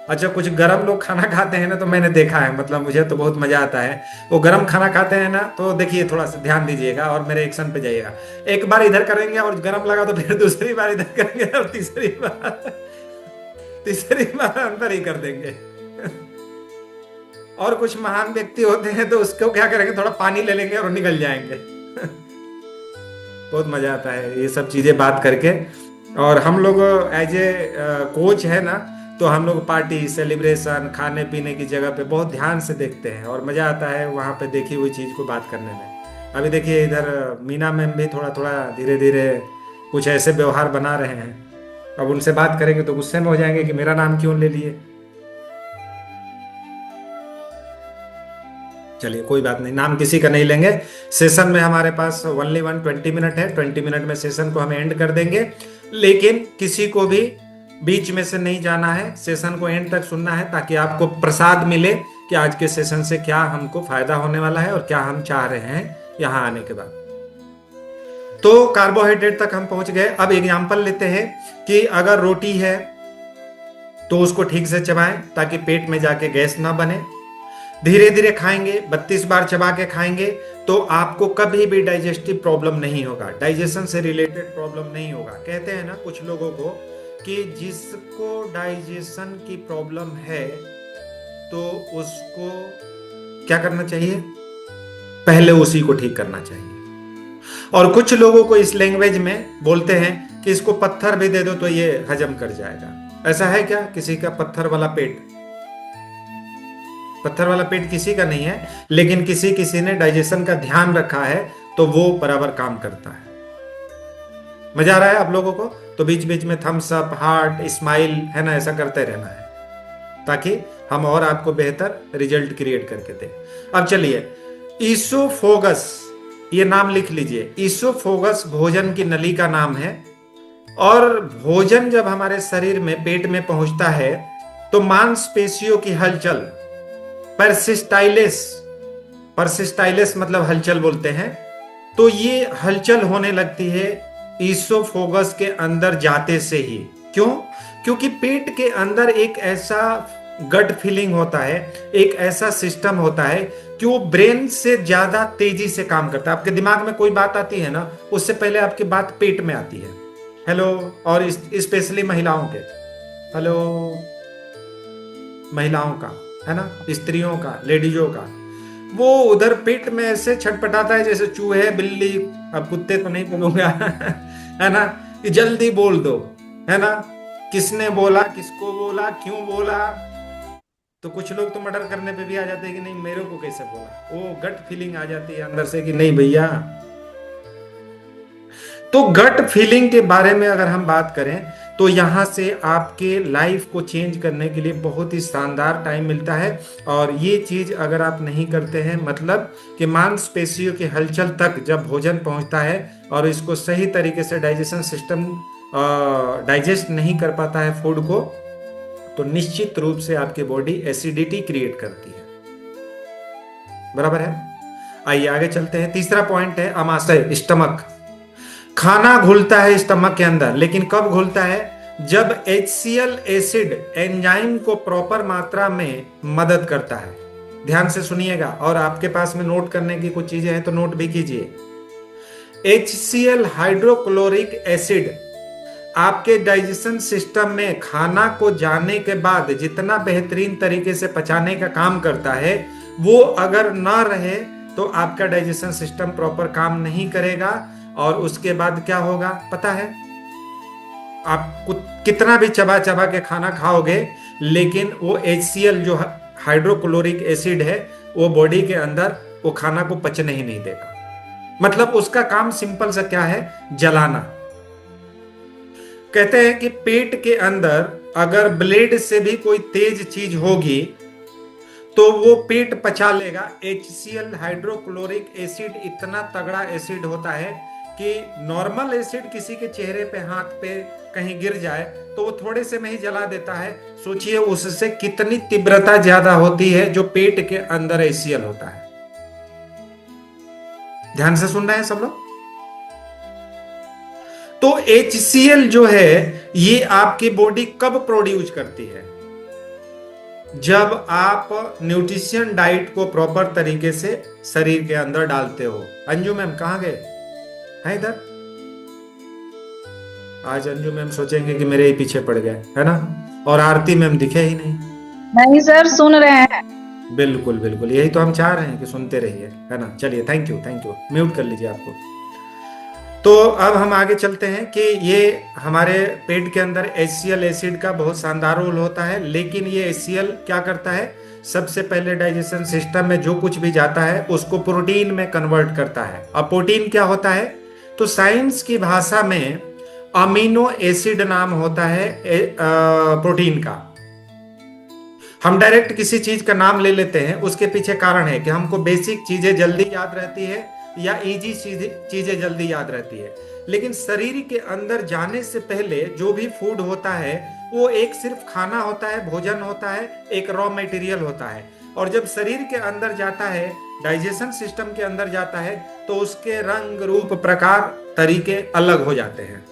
अच्छा, कुछ गरम लोग खाना खाते हैं ना, तो मैंने देखा है, मतलब मुझे तो बहुत मजा आता है। वो गरम खाना खाते हैं ना, तो देखिए थोड़ा सा ध्यान दीजिएगा और मेरे एक्शन पे जाइएगा। एक बार इधर करेंगे और गरम लगा तो फिर दूसरी बार इधर करेंगे और तीसरी बार अंदर ही कर देंगे। और कुछ महान व्यक्ति होते हैं तो उसको क्या करेंगे, थोड़ा पानी ले लेंगे और निकल जाएंगे। बहुत मजा आता है ये सब चीजें बात करके। और हम लोग एज ए कोच है ना, तो हम लोग पार्टी सेलिब्रेशन खाने पीने की जगह पे बहुत ध्यान से देखते हैं और मजा आता है वहां पे देखी हुई चीज को बात करने में। अभी देखिए इधर मीना मैम भी थोड़ा थोड़ा धीरे धीरे कुछ ऐसे व्यवहार बना रहे हैं। अब उनसे बात करेंगे तो गुस्से में हो जाएंगे कि मेरा नाम क्यों ले लिए। चलिए कोई बात नहीं, नाम किसी का नहीं लेंगे। सेशन में हमारे पास ओनली 120 मिनट है, 20 मिनट में सेशन को हम एंड कर देंगे। लेकिन किसी को भी बीच में से नहीं जाना है, सेशन को एंड तक सुनना है ताकि आपको प्रसाद मिले कि आज के सेशन से क्या हमको फायदा होने वाला है और क्या हम चाह रहे हैं यहां आने के बाद। तो कार्बोहाइड्रेट तक हम पहुंच गए। अब एग्जाम्पल लेते हैं कि अगर रोटी है तो उसको ठीक से चबाएं ताकि पेट में जाके गैस ना बने। धीरे धीरे खाएंगे, 32 बार चबा के खाएंगे तो आपको कभी भी डाइजेस्टिव प्रॉब्लम नहीं होगा, डाइजेशन से रिलेटेड प्रॉब्लम नहीं होगा। कहते हैं ना कुछ लोगों को कि जिसको डाइजेशन की प्रॉब्लम है तो उसको क्या करना चाहिए, पहले उसी को ठीक करना चाहिए। और कुछ लोगों को इस लैंग्वेज में बोलते हैं कि इसको पत्थर भी दे दो तो ये हजम कर जाएगा। ऐसा है क्या? किसी का पत्थर वाला पेट किसी का नहीं है, लेकिन किसी ने डाइजेशन का ध्यान रखा है तो वो बराबर काम करता है। मजा आ रहा है आप लोगों को? तो बीच बीच में थम्स अप, हार्ट, स्माइल है ना, ऐसा करते रहना है ताकि हम और आपको बेहतर रिजल्ट क्रिएट करके दें। अब चलिए, ईसोफोगस, ये नाम लिख लीजिए। ईसोफोगस भोजन की नली का नाम है। और भोजन जब हमारे शरीर में पेट में पहुंचता है तो मांसपेशियों की हलचल, परसिस्टाइलिस मतलब हलचल बोलते हैं, तो ये हलचल होने लगती है ईसोफोगस के अंदर जाते से ही। क्यों? क्योंकि पेट के अंदर एक ऐसा गट फीलिंग होता है, एक ऐसा सिस्टम होता है कि वो ब्रेन से ज्यादा तेजी से काम करता है। आपके दिमाग में कोई बात आती है ना, उससे पहले आपकी बात पेट में आती है। हेलो, और स्पेशली महिलाओं के हेलो, महिलाओं का है ना, स्त्रियों का, लेडीजों का, वो उधर पेट में ऐसे छटपटाता है जैसे चूहे बिल्ली, अब कुत्ते तो नहीं बोलूंगा है ना, कि जल्दी बोल दो, है ना, किसने बोला, किसको बोला, क्यों बोला। तो कुछ लोग तो मर्डर करने पे भी आ जाते हैं कि नहीं मेरे को कैसे बोला। वो गट फीलिंग आ जाती है अंदर से कि नहीं भैया। तो गट फीलिंग के बारे में अगर हम बात करें तो यहां से आपके लाइफ को चेंज करने के लिए बहुत ही शानदार टाइम मिलता है। और ये चीज अगर आप नहीं करते हैं, मतलब कि मांसपेशियों की हलचल तक जब भोजन पहुंचता है और इसको सही तरीके से डाइजेशन सिस्टम डाइजेस्ट नहीं कर पाता है फूड को, तो निश्चित रूप से आपकी बॉडी एसिडिटी क्रिएट करती है। बराबर है? आइए आगे चलते हैं। तीसरा पॉइंट है अमाशय, स्टमक। खाना घुलता है स्टमक के अंदर, लेकिन कब घुलता है? जब HCl एसिड एंजाइम को प्रॉपर मात्रा में मदद करता है। ध्यान से सुनिएगा, और आपके पास में नोट करने की कुछ चीजें हैं तो नोट भी कीजिए। HCl हाइड्रोक्लोरिक एसिड आपके डाइजेशन सिस्टम में खाना को जाने के बाद जितना बेहतरीन तरीके से पचाने का काम करता है, वो अगर ना रहे तो आपका डाइजेशन सिस्टम प्रॉपर काम नहीं करेगा। और उसके बाद क्या होगा पता है? आप कितना भी चबा चबा के खाना खाओगे, लेकिन वो HCl जो हाइड्रोक्लोरिक एसिड है वो बॉडी के अंदर वो खाना को पचने ही नहीं देगा। मतलब उसका काम सिंपल सा क्या है? जलाना। कहते हैं कि पेट के अंदर अगर ब्लेड से भी कोई तेज चीज होगी तो वो पेट पचा लेगा। HCl हाइड्रोक्लोरिक एसिड इतना तगड़ा एसिड होता है कि नॉर्मल एसिड किसी के चेहरे पे, हाथ पे कहीं गिर जाए तो वो थोड़े से में ही जला देता है। सोचिए उससे कितनी तीव्रता ज्यादा होती है जो पेट के अंदर HCl होता है। ध्यान से सुन रहे हैं सब लोग? तो HCl जो है ये आपकी बॉडी कब प्रोड्यूस करती है? जब आप न्यूट्रिशन डाइट को प्रॉपर तरीके से शरीर के अंदर डालते हो। अंजू मैम कहाँ गए हैं? इधर। आज अंजू मैम सोचेंगे कि मेरे ही पीछे पड़ गए, है ना। और आरती मैम दिखे ही नहीं। नहीं सर, सुन रहे हैं। बिल्कुल बिल्कुल, यही तो हम चाह रहे हैं कि सुनते रहिए, है ना। चलिए, थैंक यू। म्यूट कर लीजिए आपको। तो अब हम आगे चलते हैं कि ये हमारे पेट के अंदर HCl एसिड का बहुत शानदार रोल होता है, लेकिन ये HCl क्या करता है? सबसे पहले डाइजेशन सिस्टम में जो कुछ भी जाता है उसको प्रोटीन में कन्वर्ट करता है। अब प्रोटीन क्या होता है? तो साइंस की भाषा में अमीनो एसिड नाम होता है प्रोटीन का। हम डायरेक्ट किसी चीज का नाम ले लेते हैं, उसके पीछे कारण है कि हमको बेसिक चीजें जल्दी याद रहती है या इजी चीजें जल्दी याद रहती है। लेकिन शरीर के अंदर जाने से पहले जो भी फूड होता है वो एक सिर्फ खाना होता है, भोजन होता है, एक रॉ मटेरियल होता है। और जब शरीर के अंदर जाता है, डाइजेशन सिस्टम के अंदर जाता है, तो उसके रंग, रूप, प्रकार, तरीके अलग हो जाते हैं।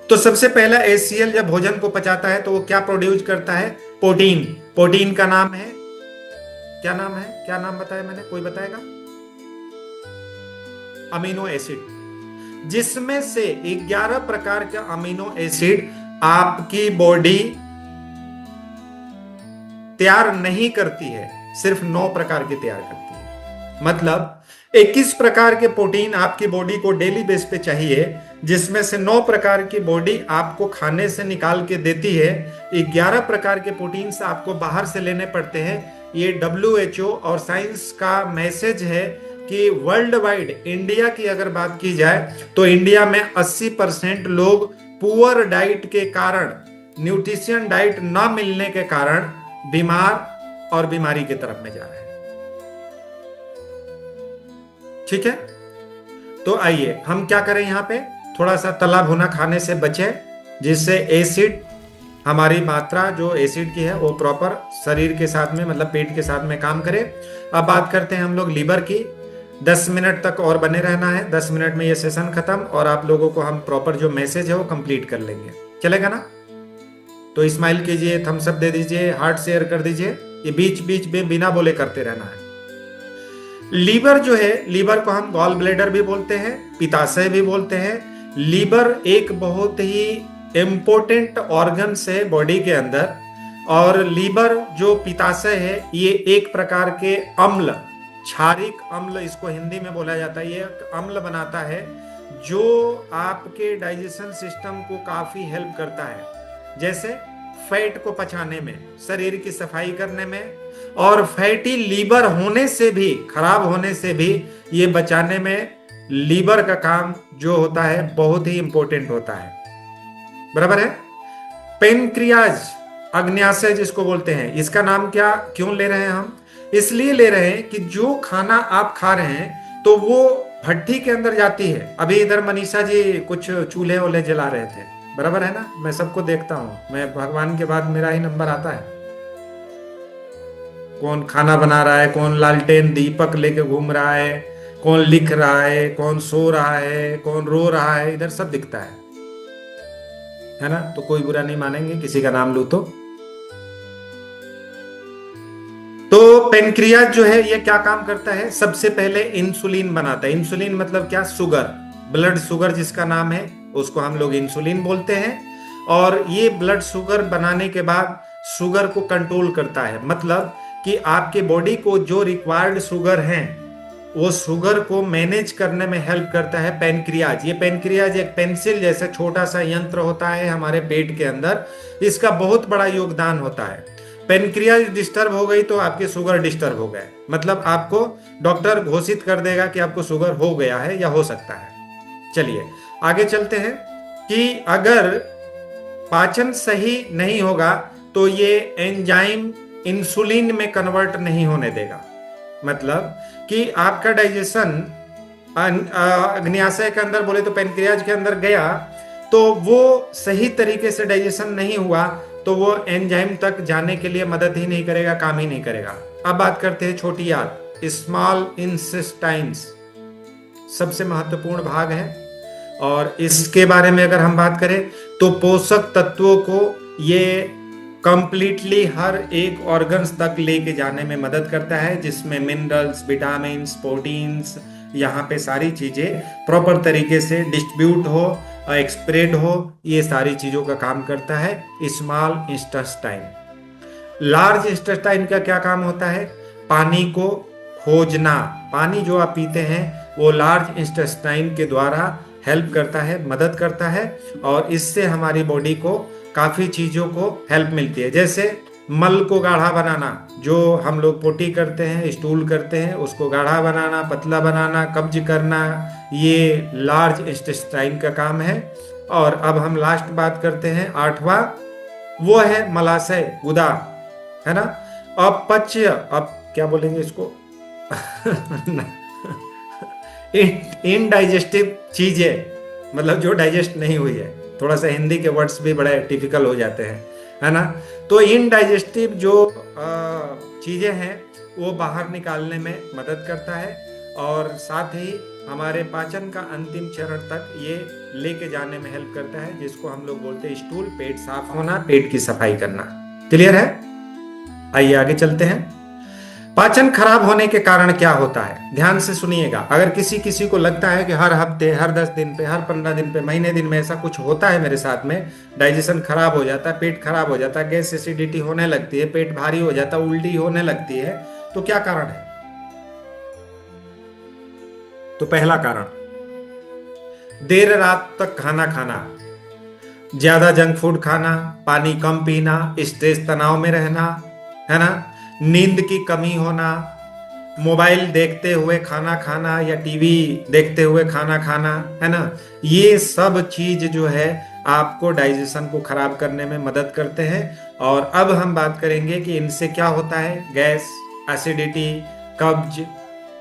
तो सबसे पहला HCl जब भोजन को पचाता है तो वो क्या प्रोड्यूस करता है? प्रोटीन। प्रोटीन का नाम है, क्या नाम है? क्या नाम बताया मैंने? कोई बताएगा? अमीनो एसिड, जिसमें से 11 प्रकार का अमीनो एसिड आपकी बॉडी तैयार नहीं करती है, सिर्फ 9 प्रकार के तैयार करती है। मतलब 21 प्रकार के प्रोटीन आपकी बॉडी को डेली बेस पे चाहिए, जिसमें से 9 प्रकार की बॉडी आपको खाने से निकाल के देती है। 11 प्रकार के प्रोटीन आपको बाहर से लेने पड़ते हैं। ये WHO और साइंस का मैसेज है कि वर्ल्ड वाइड, इंडिया की अगर बात की जाए तो इंडिया में 80% लोग पुअर डाइट के कारण, न्यूट्रिशन डाइट ना मिलने के कारण बीमार और बीमारी की तरफ में जा रहे हैं। ठीक है, तो आइए हम क्या करें, यहां पे थोड़ा सा तला भुना खाने से बचे, जिससे एसिड, हमारी मात्रा जो एसिड की है वो प्रॉपर शरीर के साथ में, मतलब पेट के साथ में काम करे। अब बात करते हैं हम लोग लीवर की। 10 मिनट तक और बने रहना है। 10 मिनट में ये सेशन खत्म और आप लोगों को हम प्रॉपर जो मैसेज है वो कंप्लीट कर लेंगे। चलेगा ना? तो स्माइल कीजिए, थम्स अप दे दीजिए, हार्ट शेयर कर दीजिए। ये बीच बीच में बिना बोले करते रहना है। लीवर जो है, लीवर को हम गॉल ब्लैडर भी बोलते हैं, पित्ताशय भी बोलते हैं। लीवर एक बहुत ही इंपॉर्टेंट ऑर्गन है बॉडी के अंदर। और लीवर जो पित्ताशय है, ये एक प्रकार के अम्ल, क्षारिक अम्ल इसको हिंदी में बोला जाता है, ये एक अम्ल बनाता है जो आपके डाइजेशन सिस्टम को काफी हेल्प करता है। जैसे फैट को पचाने में, शरीर की सफाई करने में, और फैटी लीवर होने से भी, खराब होने से भी ये बचाने में लीवर का काम जो होता है बहुत ही इंपॉर्टेंट होता है। बराबर है। पेनक्रियाज, अग्न्याशय जिसको बोलते हैं, इसका नाम क्या क्यों ले रहे हैं हम? इसलिए ले रहे हैं कि जो खाना आप खा रहे हैं तो वो भट्टी के अंदर जाती है। अभी इधर मनीषा जी कुछ चूल्हे वूल्हे जला रहे थे, बराबर है ना। मैं सबको देखता हूं, मैं भगवान के बाद मेरा ही नंबर आता है। कौन खाना बना रहा है, कौन लालटेन दीपक लेके घूम रहा है, कौन लिख रहा है, कौन सो रहा है, कौन रो रहा है, इधर सब दिखता है ना। तो कोई बुरा नहीं मानेंगे किसी का नाम लूं तो पेनक्रियाज जो है ये क्या काम करता है? सबसे पहले इंसुलिन बनाता है। इंसुलिन मतलब क्या? शुगर, ब्लड शुगर जिसका नाम है उसको हम लोग इंसुलिन बोलते हैं। और ये ब्लड शुगर बनाने के बाद शुगर को कंट्रोल करता है। मतलब कि आपके बॉडी को जो रिक्वायर्ड शुगर है वो शुगर को मैनेज करने में हेल्प करता है पेनक्रियाज। ये पेनक्रियाज एक पेंसिल जैसा छोटा सा यंत्र होता है हमारे पेट के अंदर, इसका बहुत बड़ा योगदान होता है। पेनक्रियाज डिस्टर्ब हो गई तो आपके शुगर डिस्टर्ब हो गए, मतलब आपको डॉक्टर घोषित कर देगा कि आपको शुगर हो गया है या हो सकता है। चलिए आगे चलते हैं कि अगर पाचन सही नहीं होगा तो ये एंजाइम इंसुलिन में कन्वर्ट नहीं होने देगा। मतलब कि आपका डाइजेशन अग्न्याशय के अंदर बोले तो पेनक्रियाज के अंदर गया तो वो सही तरीके से डाइजेशन नहीं हुआ तो वो एंजाइम तक जाने के लिए मदद ही नहीं करेगा, काम ही नहीं करेगा। अब बात करते हैं छोटी आंत, स्मॉल इंटेस्टाइन्स, सबसे महत्वपूर्ण भाग है। और इसके बारे में अगर हम बात करें तो पोषक तत्वों को ये कंप्लीटली हर एक ऑर्गन्स तक लेके जाने में मदद करता है, जिसमें मिनरल्स, विटामिन्स, प्रोटीन्स, यहाँ पे सारी चीजें प्रॉपर तरीके से डिस्ट्रीब्यूट हो, एक्सप्रेड हो, ये सारी चीजों का काम करता है स्मॉल इंटेस्टाइन। लार्ज इंटेस्टाइन का क्या काम होता है? पानी को खोजना। पानी जो आप पीते हैं वो लार्ज इंटेस्टाइन के द्वारा हेल्प करता है, मदद करता है, और इससे हमारी बॉडी को काफी चीजों को हेल्प मिलती है। जैसे मल को गाढ़ा बनाना, जो हम लोग पोटी करते हैं, स्टूल करते हैं, उसको गाढ़ा बनाना, पतला बनाना, कब्ज करना, ये लार्ज इंटेस्टाइन का काम है। और अब हम लास्ट बात करते हैं, 8वां, वो है मलाशय, गुदा, है ना। अपच्य, अब क्या बोलेंगे इसको इनडाइजेस्टिव चीजें, मतलब जो डाइजेस्ट नहीं हुई है। थोड़ा सा हिंदी के वर्ड्स भी बड़े टिपिकल हो जाते हैं, है ना। तो इनडाइजेस्टिव जो चीजें हैं वो बाहर निकालने में मदद करता है, और साथ ही हमारे पाचन का अंतिम चरण तक ये लेके जाने में हेल्प करता है, जिसको हम लोग बोलते हैं स्टूल, पेट साफ होना, पेट की सफाई करना। क्लियर है? आइए आगे चलते हैं। पाचन खराब होने के कारण क्या होता है, ध्यान से सुनिएगा। अगर किसी को लगता है कि हर हफ्ते, हर 10 दिन पे, हर 15 दिन पे, महीने दिन में ऐसा कुछ होता है मेरे साथ में, डाइजेशन खराब हो जाता है, पेट खराब हो जाता है, गैस एसिडिटी होने लगती है, पेट भारी हो जाता है, उल्टी होने लगती है, तो क्या कारण है? तो पहला कारण, देर रात तक खाना खाना, ज्यादा जंक फूड खाना, पानी कम पीना, स्ट्रेस तनाव में रहना, है ना, नींद की कमी होना, मोबाइल देखते हुए खाना खाना या टीवी देखते हुए खाना खाना, है ना, ये सब चीज जो है आपको डाइजेशन को खराब करने में मदद करते हैं। और अब हम बात करेंगे कि इनसे क्या होता है। गैस, एसिडिटी, कब्ज,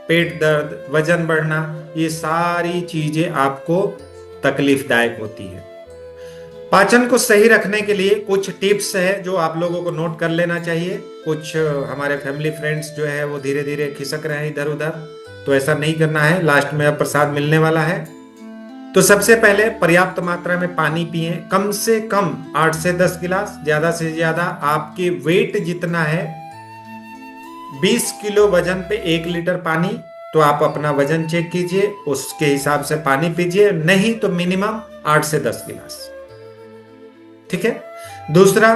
पेट दर्द, वजन बढ़ना, ये सारी चीजें आपको तकलीफदायक होती है। पाचन को सही रखने के लिए कुछ टिप्स है जो आप लोगों को नोट कर लेना चाहिए। कुछ हमारे फैमिली फ्रेंड्स जो है वो धीरे धीरे खिसक रहे हैं इधर उधर, तो ऐसा नहीं करना है। लास्ट में अब प्रसाद मिलने वाला है। तो सबसे पहले पर्याप्त मात्रा में पानी पिए, कम से कम 8 से 10 गिलास, ज्यादा से ज्यादा आपके वेट जितना है, 20 किलो वजन पे 1 लीटर पानी, तो आप अपना वजन चेक कीजिए, उसके हिसाब से पानी पीजिए, नहीं तो मिनिमम 8 से 10 गिलास। ठीक है। दूसरा,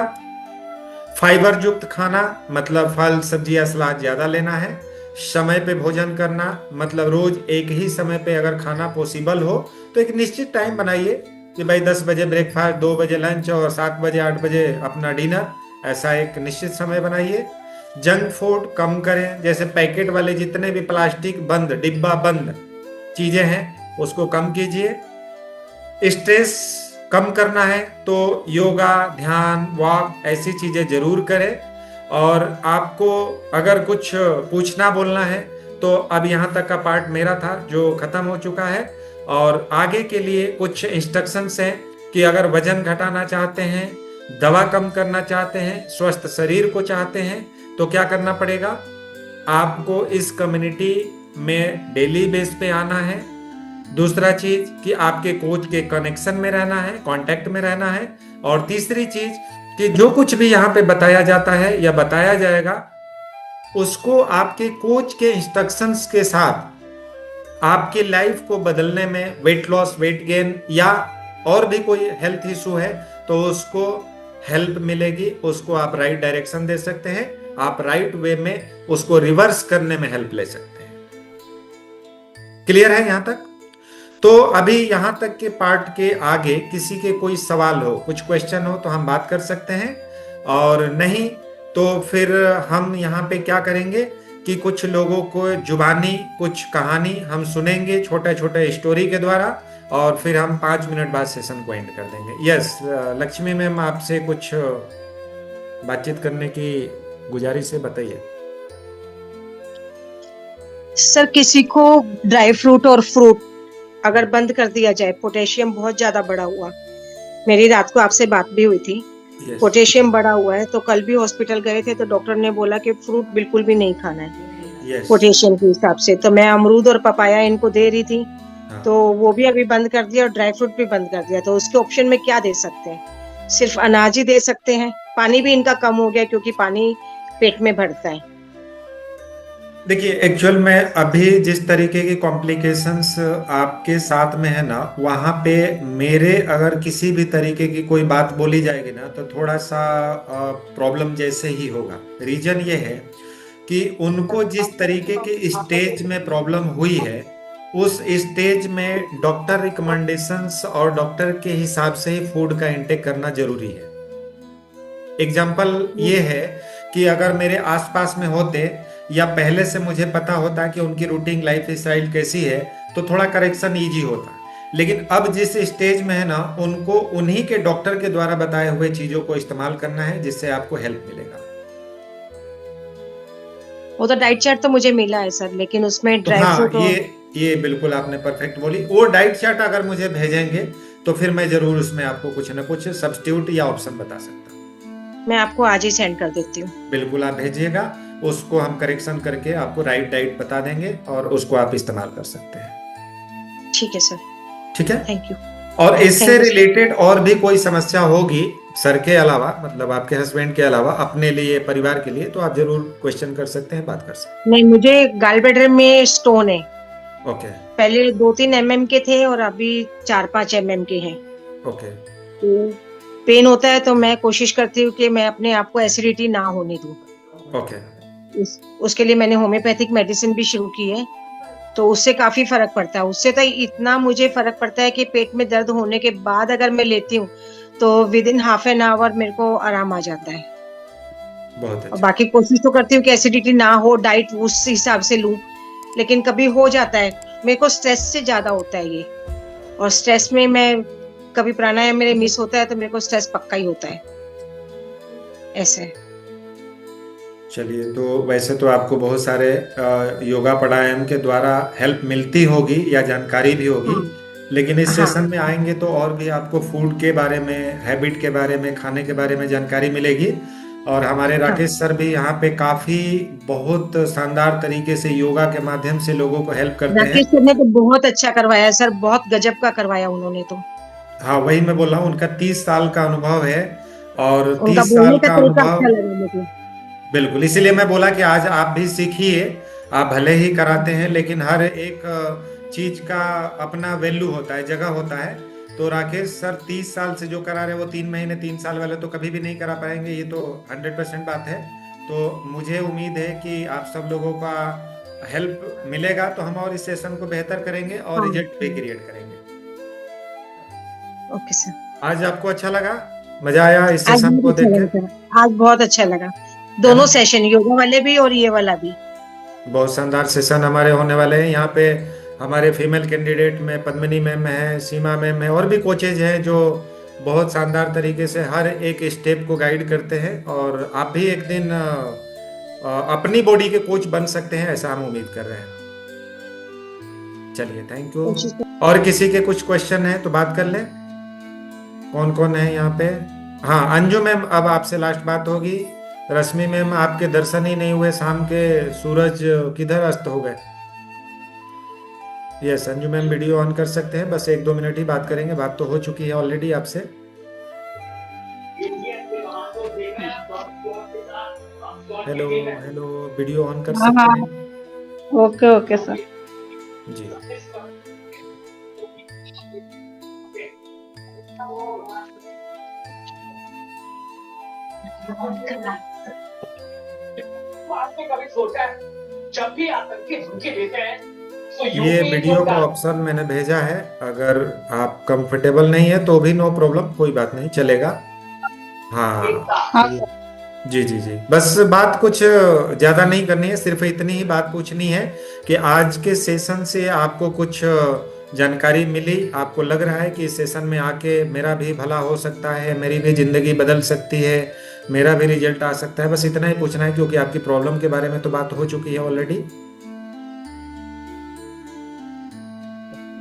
फाइबर युक्त खाना, मतलब फल, सब्जियां, सलाद ज्यादा लेना है। समय पे भोजन करना, मतलब रोज एक ही समय पे अगर खाना पॉसिबल हो तो एक निश्चित टाइम बनाइए कि भाई 10 बजे ब्रेकफास्ट, 2 बजे लंच और 7 बजे 8 बजे अपना डिनर, ऐसा एक निश्चित समय बनाइए। जंक फूड कम करें, जैसे पैकेट वाले जितने भी प्लास्टिक बंद, डिब्बा बंद चीजें हैं उसको कम कीजिए। स्ट्रेस कम करना है तो योगा, ध्यान, वॉक, ऐसी चीजें जरूर करें। और आपको अगर कुछ पूछना बोलना है तो अब यहाँ तक का पार्ट मेरा था जो खत्म हो चुका है, और आगे के लिए कुछ इंस्ट्रक्शंस हैं कि अगर वजन घटाना चाहते हैं, दवा कम करना चाहते हैं, स्वस्थ शरीर को चाहते हैं, तो क्या करना पड़ेगा। आपको इस कम्युनिटी में डेली बेस पे आना है। दूसरा चीज कि आपके कोच के कनेक्शन में रहना है, कांटेक्ट में रहना है। और तीसरी चीज कि जो कुछ भी यहाँ पे बताया जाता है या बताया जाएगा, उसको आपके कोच के इंस्ट्रक्शंस के साथ आपकी लाइफ को बदलने में, वेट लॉस, वेट गेन या और भी कोई हेल्थ इशू है तो उसको हेल्प मिलेगी, उसको आप राइट डायरेक्शन दे सकते हैं, आप राइट वे में उसको रिवर्स करने में हेल्प ले सकते हैं। क्लियर है यहाँ तक? तो अभी यहाँ तक के पार्ट के आगे किसी के कोई सवाल हो, कुछ क्वेश्चन हो तो हम बात कर सकते हैं, और नहीं तो फिर हम यहाँ पे क्या करेंगे कि कुछ लोगों को जुबानी कुछ कहानी हम सुनेंगे छोटे छोटे स्टोरी के द्वारा, और फिर हम 5 मिनट बाद सेशन को एंड कर देंगे। यस लक्ष्मी मैम, आपसे कुछ बातचीत करने की गुजारिश है, बताइए। सर, किसी को ड्राई फ्रूट और फ्रूट अगर बंद कर दिया जाए, पोटेशियम बहुत ज्यादा बढ़ा हुआ, मेरी रात को आपसे बात भी हुई थी, पोटेशियम बढ़ा हुआ है, तो कल भी हॉस्पिटल गए थे तो डॉक्टर ने बोला कि फ्रूट बिल्कुल भी नहीं खाना है पोटेशियम के हिसाब से। तो मैं अमरूद और पपाया इनको दे रही थी, हाँ। तो वो भी अभी बंद कर दिया और ड्राई फ्रूट भी बंद कर दिया। तो उसके ऑप्शन में क्या दे सकते हैं? सिर्फ अनाज ही दे सकते हैं। पानी भी इनका कम हो गया क्योंकि पानी पेट में भरता है। देखिए, एक्चुअल में अभी जिस तरीके की कॉम्प्लिकेशंस आपके साथ में है ना, वहां पे मेरे अगर किसी भी तरीके की कोई बात बोली जाएगी ना तो थोड़ा सा प्रॉब्लम जैसे ही होगा। रीजन ये है कि उनको जिस तरीके के स्टेज में प्रॉब्लम हुई है, उस स्टेज में डॉक्टर रिकमेंडेशंस और डॉक्टर के हिसाब से ही फूड का इंटेक करना जरूरी है। एग्जाम्पल ये है कि अगर मेरे आसपास में होते या पहले से मुझे पता होता कि उनकी रूटीन लाइफ स्टाइल कैसी है तो थोड़ा करेक्शन इजी होता। लेकिन अब जिस स्टेज में है ना, उनको उन्हीं के डॉक्टर के द्वारा बताए हुए चीजों को इस्तेमाल करना है, जिससे आपको हेल्प मिलेगा। वो तो डाइट चार्ट तो मुझे मिला है सर, लेकिन उसमें तो ड्राई हाँ, फ्रूट और ये बिल्कुल आपने परफेक्ट बोली। वो डाइट चार्ट अगर मुझे भेजेंगे तो फिर मैं जरूर उसमें आपको कुछ ना कुछ सब्स्टिट्यूट या ऑप्शन बता सकता हूँ। मैं आपको आज ही सेंड कर देती हूँ। बिल्कुल आप भेजिएगा, उसको हम करेक्शन करके आपको राइट डाइट बता देंगे और उसको आप इस्तेमाल कर सकते हैं। ठीक है सर, ठीक है। Thank you. और इससे Thank you, sir. रिलेटेड और भी कोई समस्या होगी सर के अलावा, मतलब आपके हस्बैंड के अलावा, अपने लिए, परिवार के लिए, तो आप जरूर क्वेश्चन कर सकते हैं, बात कर सकते नहीं, मुझे गाल ब्लैडर में स्टोन है। हैं। ओके पहले 2-3 mm के थे और अभी 4-5 mm के हैं। ओके तो पेन होता है तो मैं कोशिश करती हूँ कि मैं अपने आप को एसिडिटी ना होने दूँ। ओके उसके लिए मैंने होम्योपैथिक मेडिसिन भी शुरू की है, तो उससे काफी फर्क पड़ता है। उससे तो इतना मुझे फर्क पड़ता है कि पेट में दर्द होने के बाद अगर मैं लेती हूँ तो with in half an hour मेरे को आराम आ जाता है। बहुत और अच्छा। बाकी कोशिश तो करती हूँ कि एसिडिटी ना हो, डाइट उस हिसाब से लूं, लेकिन कभी हो जाता है। मेरे को स्ट्रेस से ज्यादा होता है ये, और स्ट्रेस में मैं कभी प्राणायाम मेरे मिस होता है तो मेरे को स्ट्रेस पक्का ही होता है। ऐसे है। चलिए, तो वैसे तो आपको बहुत सारे योगा प्राणायाम के द्वारा हेल्प मिलती होगी या जानकारी भी होगी, लेकिन इस हाँ। सेशन में आएंगे तो और भी आपको फूड के बारे में, हैबिट के बारे में, खाने के बारे में जानकारी मिलेगी। और हमारे राकेश सर भी यहाँ पे काफी बहुत शानदार तरीके से योगा के माध्यम से लोगों को हेल्प करते हैं। राकेश सर ने तो बहुत अच्छा करवाया सर, बहुत गजब का करवाया उन्होंने तो। हाँ, वही मैं बोल रहा हूँ, उनका 30 साल का अनुभव है और उनका 30 बोलने साल का का तरीका अनुभव। अच्छा लगा मुझे। बिल्कुल, इसीलिए मैं बोला कि आज आप भी सीखिए। आप भले ही कराते हैं, लेकिन हर एक चीज का अपना वैल्यू होता है, जगह होता है। तो राकेश सर 30 साल से जो करा रहे हैं, वो 3 महीने 3 साल वाले तो कभी भी नहीं करा पाएंगे, ये तो 100% बात है। तो मुझे उम्मीद है कि आप सब लोगों का हेल्प मिलेगा, तो हम और इस सेशन को बेहतर करेंगे और हाँ। रिजल्ट भी क्रिएट करेंगे। Okay sir. आज आपको अच्छा लगा, मजा आया इस आज सेशन को बहुत अच्छा देख लगा के? सर, आज बहुत अच्छा लगा। दोनों सेशन, योगा वाले भी और ये वाला भी। बहुत शानदार सेशन हमारे होने वाले हैं। यहाँ पे हमारे फीमेल कैंडिडेट में पद्मिनी मैम है, सीमा मैम है, और भी कोचेज हैं जो बहुत शानदार तरीके से हर एक स्टेप को गाइड करते हैं। और आप भी एक दिन अपनी बॉडी के कोच बन सकते हैं, ऐसा हम उम्मीद कर रहे हैं। चलिए, थैंक यू। और किसी के कुछ क्वेश्चन है तो बात कर लें। कौन कौन है यहाँ पे? हाँ, अंजू मैम, अब आपसे लास्ट बात होगी। रश्मि मैम, आपके दर्शन ही नहीं हुए शाम के, सूरज किधर अस्त हो गए? Yes, Anju ma'am video on कर सकते हैं, बस 1-2 मिनट ही बात करेंगे, बात तो हो चुकी है ऑलरेडी आपसे। हेलो हेलो, वीडियो ऑन कर हाँ सकते हाँ, हैं? Okay okay sir. जी। आपने कभी सोचा है जब भी आतंकी धमकी देते हैं तो ये वीडियो का ऑप्शन मैंने भेजा है, अगर आप कंफर्टेबल नहीं है तो भी नो प्रॉब्लम, कोई बात नहीं, चलेगा। हाँ हाँ जी जी जी, बस बात कुछ ज्यादा नहीं करनी है, सिर्फ इतनी ही बात पूछनी है कि आज के सेशन से आपको कुछ जानकारी मिली, आपको लग रहा है कि इस सेशन में आके मेरा भी भला हो सकता है, मेरी भी जिंदगी बदल सकती है, मेरा भी रिजल्ट आ सकता है, बस इतना ही पूछना है, क्योंकि आपकी प्रॉब्लम के बारे में तो बात हो चुकी है ऑलरेडी।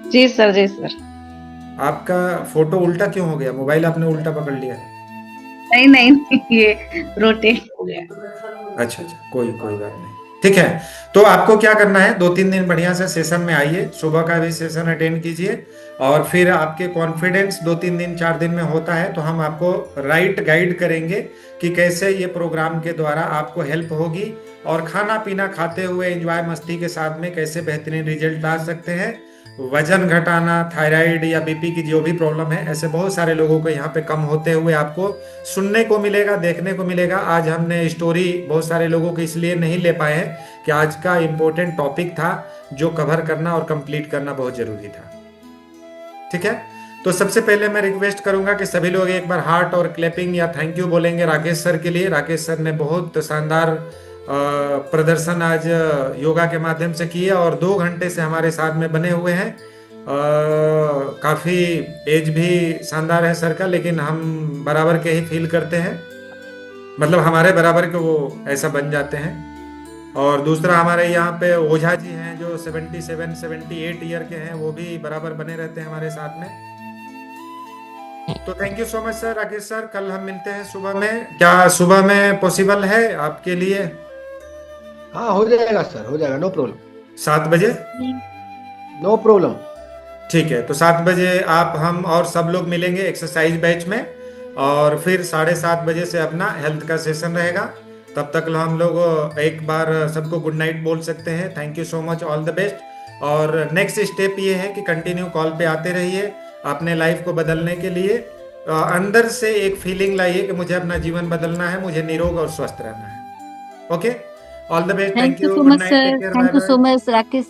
जी सर, जी सर। आपका फोटो उल्टा क्यों हो गया? मोबाइल आपने उल्टा पकड़ लिया? नहीं नहीं, ये रोटेट हो गया। अच्छा अच्छा, कोई कोई बात नहीं, ठीक ठीक है। तो आपको क्या करना है, 2-3 दिन बढ़िया से सेशन में आइए, सुबह का भी सेशन अटेंड कीजिए, और फिर आपके कॉन्फिडेंस 2-3 दिन 4 दिन में होता है तो हम आपको राइट गाइड करेंगे कि कैसे ये प्रोग्राम के द्वारा आपको हेल्प होगी, और खाना पीना खाते हुए एंजॉय मस्ती के साथ में कैसे बेहतरीन रिजल्ट ला सकते हैं। वजन घटाना, थायराइड या बीपी की जो भी प्रॉब्लम है, ऐसे बहुत सारे लोगों को यहाँ पे कम होते हुए आपको सुनने को मिलेगा, देखने को मिलेगा। आज हमने स्टोरी बहुत सारे लोगों को इसलिए नहीं ले पाए हैं कि आज का इम्पोर्टेंट टॉपिक था जो कवर करना और कंप्लीट करना बहुत जरूरी था। ठीक है, तो सबसे पहले मैं रिक्वेस्ट करूंगा कि सभी लोग एक बार हार्ट और क्लैपिंग या थैंक यू बोलेंगे राकेश सर के लिए। राकेश सर ने बहुत शानदार प्रदर्शन आज योगा के माध्यम से किए और 2 घंटे से हमारे साथ में बने हुए हैं। काफी एज भी शानदार है सर का, लेकिन हम बराबर के ही फील करते हैं, मतलब हमारे बराबर के वो ऐसा बन जाते हैं। और दूसरा हमारे यहाँ पे ओझा जी हैं जो 77-78 ईयर के हैं, वो भी बराबर बने रहते हैं हमारे साथ में। तो thank you so much sir, Rakesh sir. कल हम मिलते हैं सुबह में। क्या सुबह में पॉसिबल है आपके लिए? हाँ हो जाएगा सर, हो जाएगा, नो प्रॉब्लम। 7 बजे? No problem. ठीक है, तो 7 बजे आप, हम और सब लोग मिलेंगे एक्सरसाइज बैच में, और फिर 7:30 बजे से अपना हेल्थ का सेशन रहेगा। तब तक हम लोग एक बार सबको गुड नाइट बोल सकते हैं। Thank you so much, all the best. और नेक्स्ट स्टेप ये है कि कंटिन्यू कॉल पे आते रहिए अपने लाइफ को बदलने के लिए। अंदर से एक फीलिंग लाइए कि मुझे अपना जीवन बदलना है, मुझे निरोग और स्वस्थ रहना है। Okay, all the best, thank you so much sir, thank you so much Rakesh.